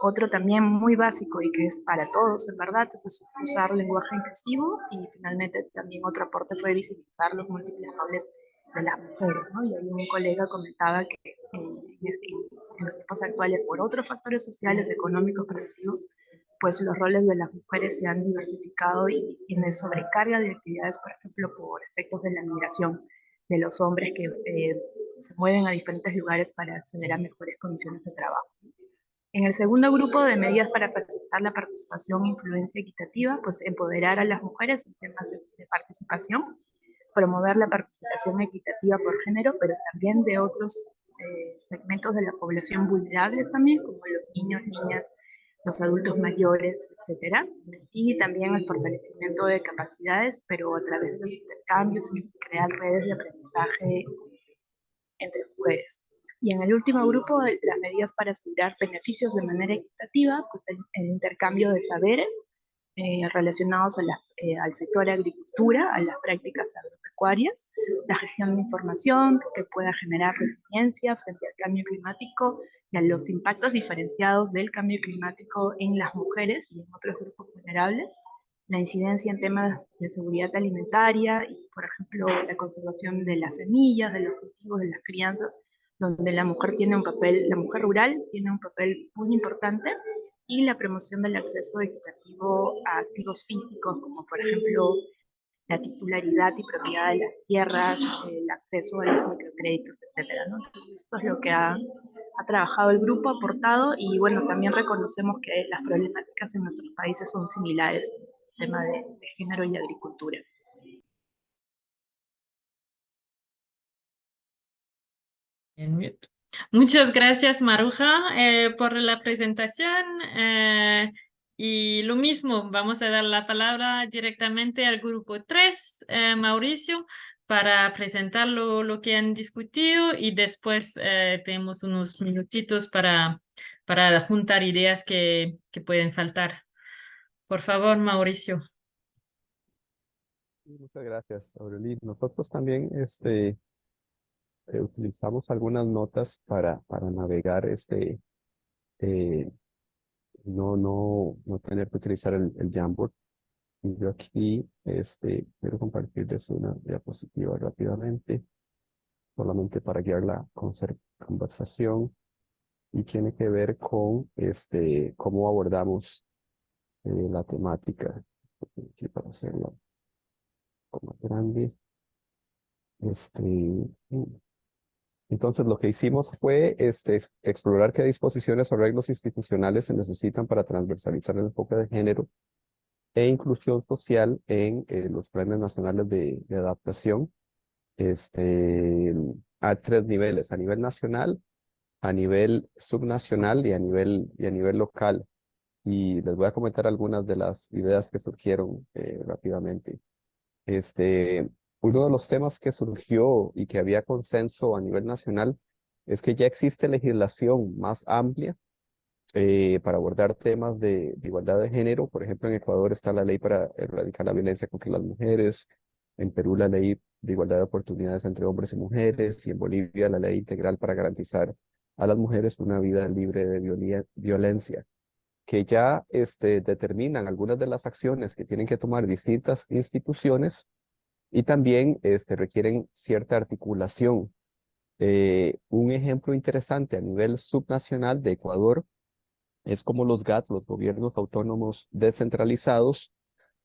Otro también muy básico y que es para todos, en verdad, es usar lenguaje inclusivo, y finalmente también otro aporte fue visibilizar los múltiples roles de las mujeres, ¿no? Y ahí un colega comentaba que en los tiempos actuales, por otros factores sociales, económicos, productivos, pues los roles de las mujeres se han diversificado y tiene sobrecarga de actividades, por ejemplo, por efectos de la migración de los hombres que se mueven a diferentes lugares para acceder a mejores condiciones de trabajo. En el segundo grupo de medidas para facilitar la participación e influencia equitativa, pues empoderar a las mujeres en temas de participación, promover la participación equitativa por género, pero también de otros segmentos de la población vulnerables también, como los niños, niñas, los adultos mayores, etcétera, y también el fortalecimiento de capacidades, pero a través de los intercambios y crear redes de aprendizaje entre mujeres. Y en el último grupo, las medidas para asegurar beneficios de manera equitativa, pues el intercambio de saberes relacionados al sector de agricultura, a las prácticas agropecuarias, la gestión de información que pueda generar resiliencia frente al cambio climático y a los impactos diferenciados del cambio climático en las mujeres y en otros grupos vulnerables, la incidencia en temas de seguridad alimentaria y, por ejemplo, la conservación de las semillas, de los cultivos, de las crianzas, donde la mujer la mujer rural tiene un papel muy importante, y la promoción del acceso equitativo a activos físicos, como por ejemplo la titularidad y propiedad de las tierras, el acceso a los microcréditos, etcétera, ¿no? Entonces esto es lo que ha trabajado el grupo, aportado, y bueno, también reconocemos que las problemáticas en nuestros países son similares en el tema de género y agricultura. Muchas gracias, Maruja, por la presentación. Y lo mismo, vamos a dar la palabra directamente al grupo 3, Mauricio, para presentar lo que han discutido, y después tenemos unos minutitos para juntar ideas que pueden faltar. Por favor, Mauricio. Muchas gracias, Aureli. Nosotros también utilizamos algunas notas para navegar, no tener que utilizar el Jamboard. Y yo aquí quiero compartirles una diapositiva rápidamente, solamente para guiar la conversación, y tiene que ver con cómo abordamos la temática. Aquí para hacerla un poco más grande. Entonces, lo que hicimos fue explorar qué disposiciones o arreglos institucionales se necesitan para transversalizar el enfoque de género e inclusión social en los planes nacionales de adaptación, a 3 niveles: a nivel nacional, a nivel subnacional y a nivel local. y les voy a comentar algunas de las ideas que surgieron rápidamente. Uno de los temas que surgió y que había consenso a nivel nacional es que ya existe legislación más amplia para abordar temas de igualdad de género. Por ejemplo, en Ecuador está la ley para erradicar la violencia contra las mujeres, en Perú la ley de igualdad de oportunidades entre hombres y mujeres, y en Bolivia la ley integral para garantizar a las mujeres una vida libre de violencia, que ya determinan algunas de las acciones que tienen que tomar distintas instituciones y también requieren cierta articulación. Un ejemplo interesante a nivel subnacional de Ecuador es como los GAT, los gobiernos autónomos descentralizados,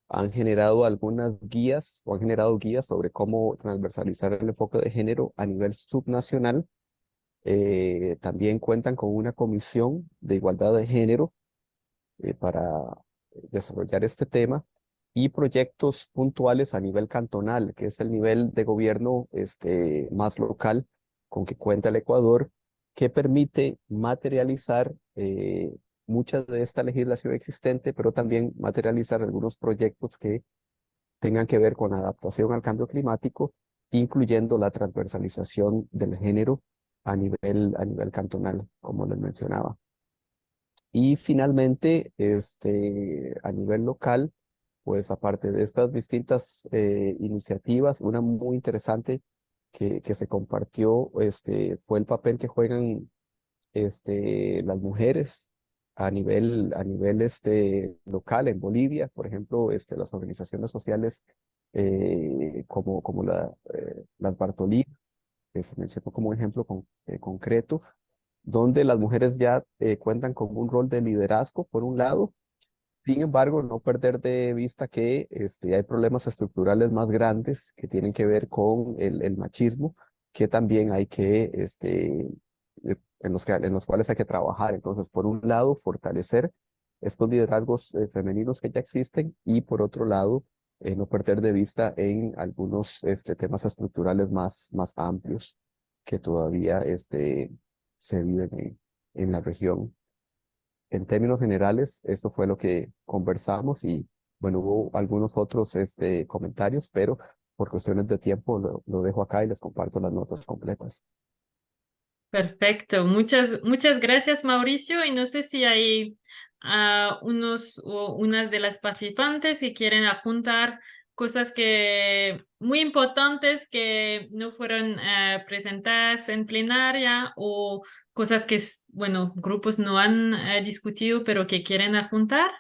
han generado algunas guías o han generado guías sobre cómo transversalizar el enfoque de género a nivel subnacional. También cuentan con una comisión de igualdad de género para desarrollar este tema y proyectos puntuales a nivel cantonal, que es el nivel de gobierno más local con que cuenta el Ecuador, que permite materializar mucha de esta legislación existente, pero también materializar algunos proyectos que tengan que ver con adaptación al cambio climático, incluyendo la transversalización del género a nivel cantonal, como les mencionaba. Y finalmente, a nivel local, pues aparte de estas distintas iniciativas, una muy interesante que se compartió fue el papel que juegan las mujeres a nivel local en Bolivia. Por ejemplo, las organizaciones sociales como las Bartolinas, que se mencionó como ejemplo concreto, donde las mujeres ya cuentan con un rol de liderazgo, por un lado. Sin embargo, no perder de vista que hay problemas estructurales más grandes que tienen que ver con el machismo, que también hay que, en los cuales hay que trabajar. Entonces, por un lado, fortalecer estos liderazgos femeninos que ya existen, y por otro lado, no perder de vista en algunos temas estructurales más amplios que todavía se viven en la región. En términos generales, eso fue lo que conversamos, y bueno, hubo algunos otros comentarios, pero por cuestiones de tiempo lo dejo acá y les comparto las notas completas. Perfecto, muchas gracias, Mauricio. Y no sé si hay unos o unas de las participantes que quieren adjuntar cosas que muy importantes que no fueron presentadas en plenaria, o cosas que, bueno, grupos no han discutido pero que quieren adjuntar.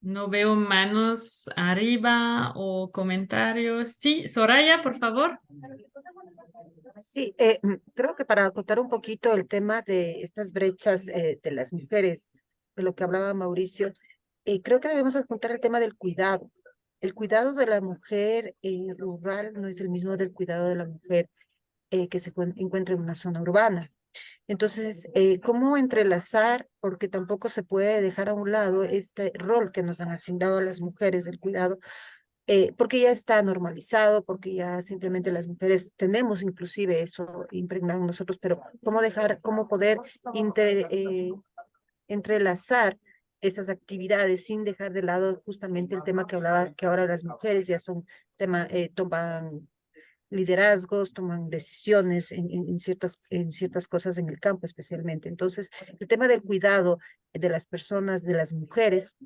No veo manos arriba o comentarios. Sí, Soraya, por favor. Sí, creo que para acotar un poquito el tema de estas brechas de las mujeres, de lo que hablaba Mauricio, creo que debemos adjuntar el tema del cuidado. El cuidado de la mujer rural no es el mismo del cuidado de la mujer que se encuentra en una zona urbana. Entonces, ¿cómo entrelazar? Porque tampoco se puede dejar a un lado este rol que nos han asignado a las mujeres del cuidado, porque ya está normalizado, porque ya simplemente las mujeres tenemos inclusive eso impregnado en nosotros, pero cómo poder entrelazar esas actividades sin dejar de lado justamente el tema que hablaba, que ahora las mujeres ya son toman liderazgos, toman decisiones en ciertas cosas en el campo especialmente. Entonces, el tema del cuidado de las personas, de las mujeres,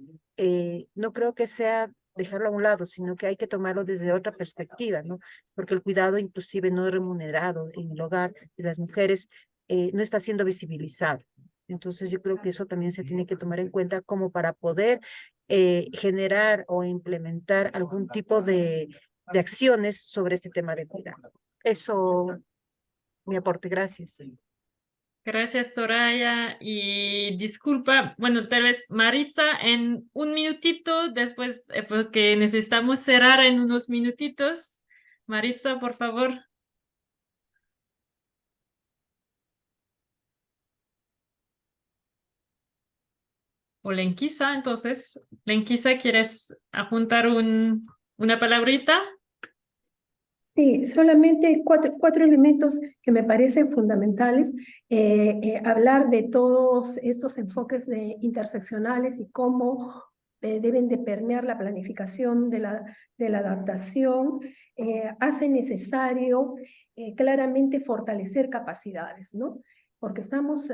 no creo que sea dejarlo a un lado, sino que hay que tomarlo desde otra perspectiva, ¿no? Porque el cuidado inclusive no remunerado en el hogar de las mujeres no está siendo visibilizado. Entonces, yo creo que eso también se tiene que tomar en cuenta como para poder generar o implementar algún tipo de acciones sobre este tema de cuidado. Eso, mi aporte, gracias. Gracias, Soraya. Y disculpa, bueno, tal vez Maritza en un minutito después, porque necesitamos cerrar en unos minutitos. Maritza, por favor. O Lenquisa, entonces. Lenquisa, ¿quieres apuntar un ¿Una palabrita? Sí, solamente cuatro elementos que me parecen fundamentales. Hablar de todos estos enfoques interseccionales y cómo deben de permear la planificación de la adaptación. Hace necesario claramente fortalecer capacidades, ¿no? Porque estamos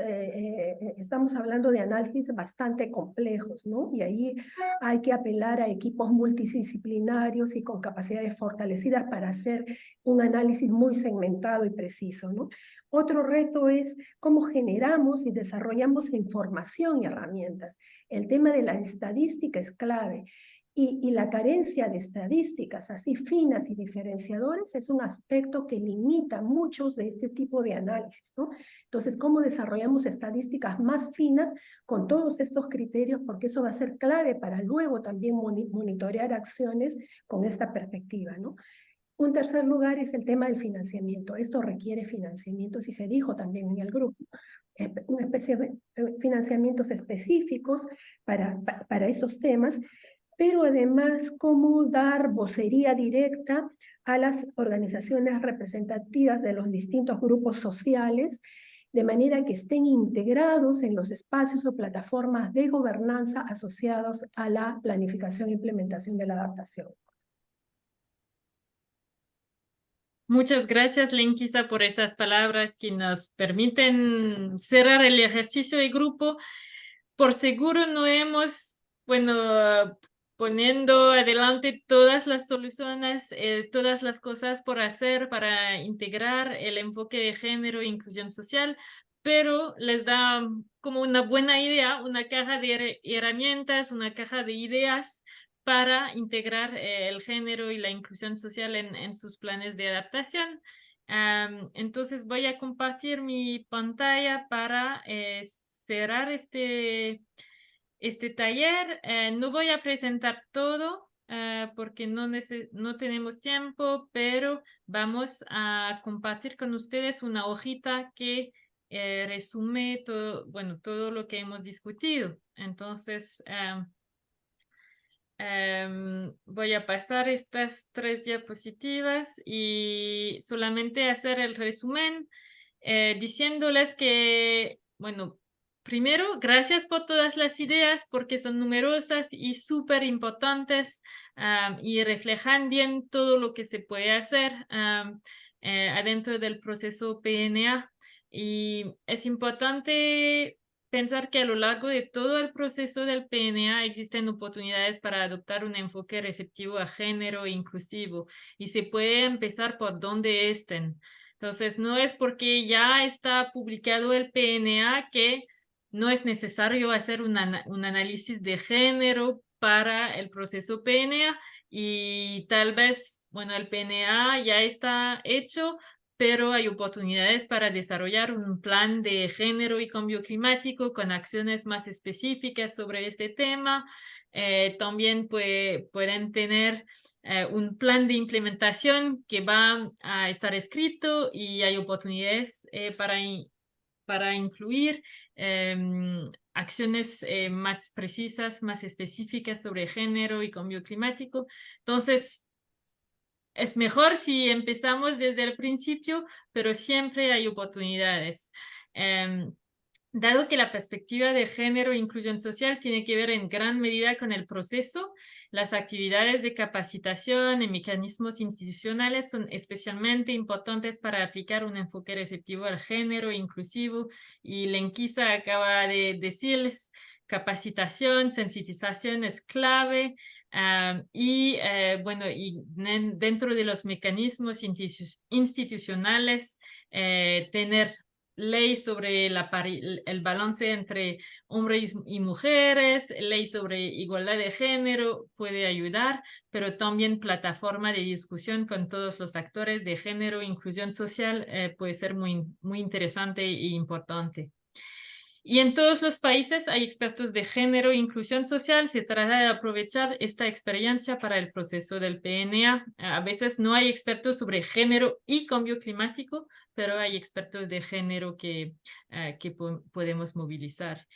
hablando de análisis bastante complejos, ¿no? Y ahí hay que apelar a equipos multidisciplinarios y con capacidades fortalecidas para hacer un análisis muy segmentado y preciso, ¿no? Otro reto es cómo generamos y desarrollamos información y herramientas. El tema de la estadística es clave. Y la carencia de estadísticas así finas y diferenciadores es un aspecto que limita muchos de este tipo de análisis, ¿no? Entonces, ¿cómo desarrollamos estadísticas más finas con todos estos criterios? Porque eso va a ser clave para luego también monitorear acciones con esta perspectiva, ¿no? Un tercer lugar es el tema del financiamiento. Esto requiere financiamientos y se dijo también en el grupo, una especie de financiamientos específicos para esos temas, pero además cómo dar vocería directa a las organizaciones representativas de los distintos grupos sociales, de manera que estén integrados en los espacios o plataformas de gobernanza asociados a la planificación e implementación de la adaptación. Muchas gracias, Lenquisa, por esas palabras que nos permiten cerrar el ejercicio de grupo. Por seguro no hemos, bueno, poniendo adelante todas las soluciones, todas las cosas por hacer para integrar el enfoque de género e inclusión social, pero les da como una buena idea, una caja de herramientas, una caja de ideas para integrar el género y la inclusión social en sus planes de adaptación. Entonces voy a compartir mi pantalla para cerrar este taller. No voy a presentar todo porque no tenemos tiempo, pero vamos a compartir con ustedes una hojita que resume todo, bueno, todo lo que hemos discutido. Entonces, voy a pasar estas 3 diapositivas y solamente hacer el resumen diciéndoles que, bueno, primero, gracias por todas las ideas porque son numerosas y súper importantes y reflejan bien todo lo que se puede hacer adentro del proceso PNA. Y es importante pensar que a lo largo de todo el proceso del PNA existen oportunidades para adoptar un enfoque receptivo a género e inclusivo y se puede empezar por donde estén. Entonces, no es porque ya está publicado el PNA que no es necesario hacer un análisis de género para el proceso PNA y tal vez, bueno, el PNA ya está hecho, pero hay oportunidades para desarrollar un plan de género y cambio climático con acciones más específicas sobre este tema. También pueden tener un plan de implementación que va a estar escrito y hay oportunidades para incluir acciones más precisas, más específicas sobre género y cambio climático. Entonces, es mejor si empezamos desde el principio, pero siempre hay oportunidades. Dado que la perspectiva de género e inclusión social tiene que ver en gran medida con el proceso, las actividades de capacitación y mecanismos institucionales son especialmente importantes para aplicar un enfoque receptivo al género inclusivo. Y Lenquisa acaba de decirles, capacitación, sensibilización es clave. Bueno, y dentro de los mecanismos institucionales, tener ley sobre el balance entre hombres y mujeres, ley sobre igualdad de género puede ayudar, pero también plataforma de discusión con todos los actores de género e inclusión social puede ser muy, muy interesante e importante. Y en todos los países hay expertos de género e inclusión social. Se trata de aprovechar esta experiencia para el proceso del PNA. A veces no hay expertos sobre género y cambio climático, pero hay expertos de género que podemos movilizar.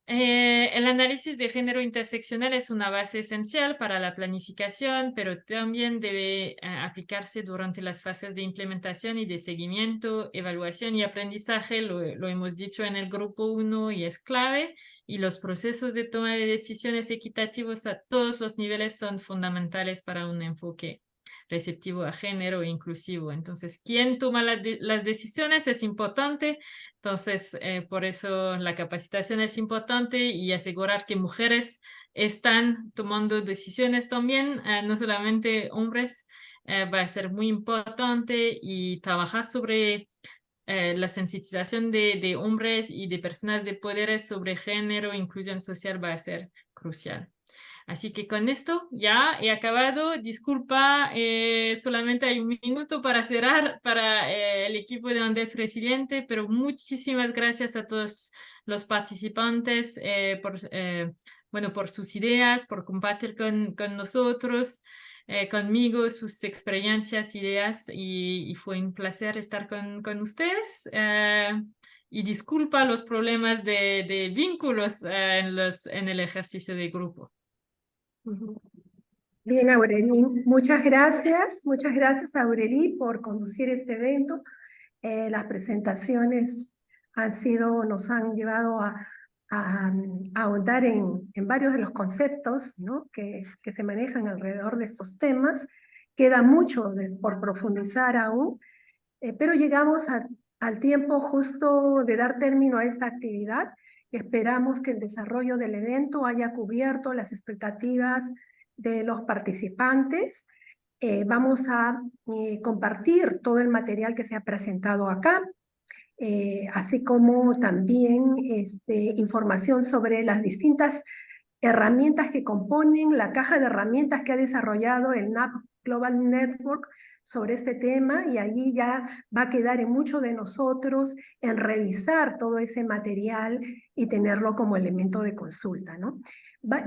El análisis de género interseccional es una base esencial para la planificación, pero también debe aplicarse durante las fases de implementación y de seguimiento, evaluación y aprendizaje. Lo hemos dicho en el grupo 1 y es clave. Y los procesos de toma de decisiones equitativos a todos los niveles son fundamentales para un enfoque receptivo a género e inclusivo. Entonces, ¿quién toma las decisiones? Es importante. Entonces, por eso la capacitación es importante y asegurar que mujeres están tomando decisiones también, no solamente hombres, va a ser muy importante y trabajar sobre la sensibilización de hombres y de personas de poderes sobre género e inclusión social va a ser crucial. Así que con esto ya he acabado. Disculpa, solamente hay un minuto para cerrar para el equipo de Andes Resiliente, pero muchísimas gracias a todos los participantes por sus ideas, por compartir con nosotros, conmigo, sus experiencias, ideas, y fue un placer estar con ustedes. Y disculpa los problemas de vínculos en el ejercicio de grupo. Bien, Aureli, muchas gracias Aureli por conducir este evento. Las presentaciones nos han llevado a ahondar en varios de los conceptos, ¿no? que se manejan alrededor de estos temas. Queda mucho por profundizar aún, pero llegamos al tiempo justo de dar término a esta actividad. Esperamos que el desarrollo del evento haya cubierto las expectativas de los participantes. Vamos a compartir todo el material que se ha presentado acá, así como también información sobre las distintas herramientas que componen la caja de herramientas que ha desarrollado el NAP Global Network sobre este tema, y allí ya va a quedar en mucho de nosotros en revisar todo ese material y tenerlo como elemento de consulta, ¿no?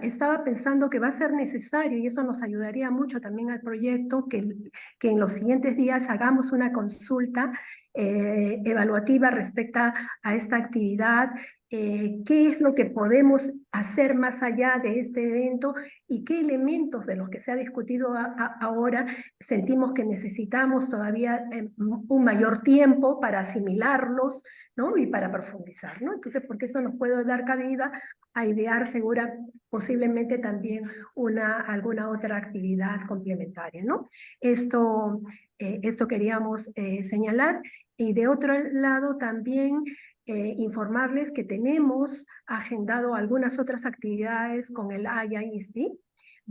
Estaba pensando que va a ser necesario, y eso nos ayudaría mucho también al proyecto, que en los siguientes días hagamos una consulta evaluativa respecto a esta actividad, qué es lo que podemos hacer más allá de este evento y qué elementos de los que se ha discutido ahora sentimos que necesitamos todavía un mayor tiempo para asimilarlos, ¿no? Y para profundizar, ¿no? Entonces, porque eso nos puede dar cabida a idear posiblemente también alguna otra actividad complementaria, ¿no? Esto queríamos señalar. Y de otro lado también informarles que tenemos agendado algunas otras actividades con el IISD.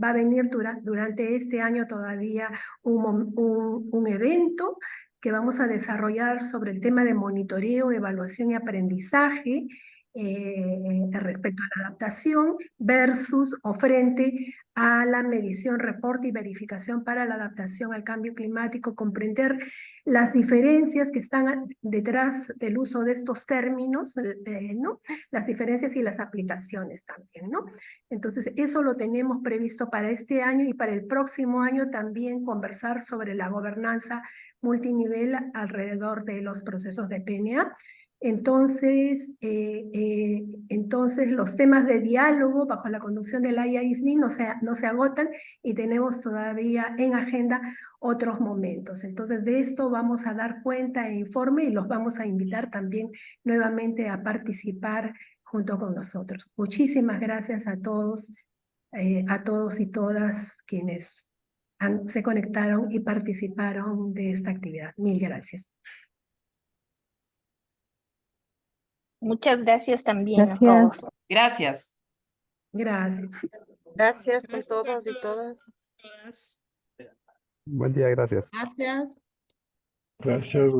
Va a venir durante este año todavía un evento que vamos a desarrollar sobre el tema de monitoreo, evaluación y aprendizaje respecto a la adaptación versus o frente a la medición, reporte y verificación para la adaptación al cambio climático, comprender las diferencias que están detrás del uso de estos términos, ¿no? Las diferencias y las aplicaciones también, ¿no? Entonces, eso lo tenemos previsto para este año, y para el próximo año también conversar sobre la gobernanza multinivel alrededor de los procesos de PNA. Entonces, los temas de diálogo bajo la conducción del IISD no se agotan, y tenemos todavía en agenda otros momentos. Entonces, de esto vamos a dar cuenta e informe, y los vamos a invitar también nuevamente a participar junto con nosotros. Muchísimas gracias a todos y todas quienes se conectaron y participaron de esta actividad. Mil gracias. Muchas gracias también a Gracias. todos. Gracias. Gracias. Gracias con todos y todas. Todas. Buen día, gracias. Gracias. Gracias.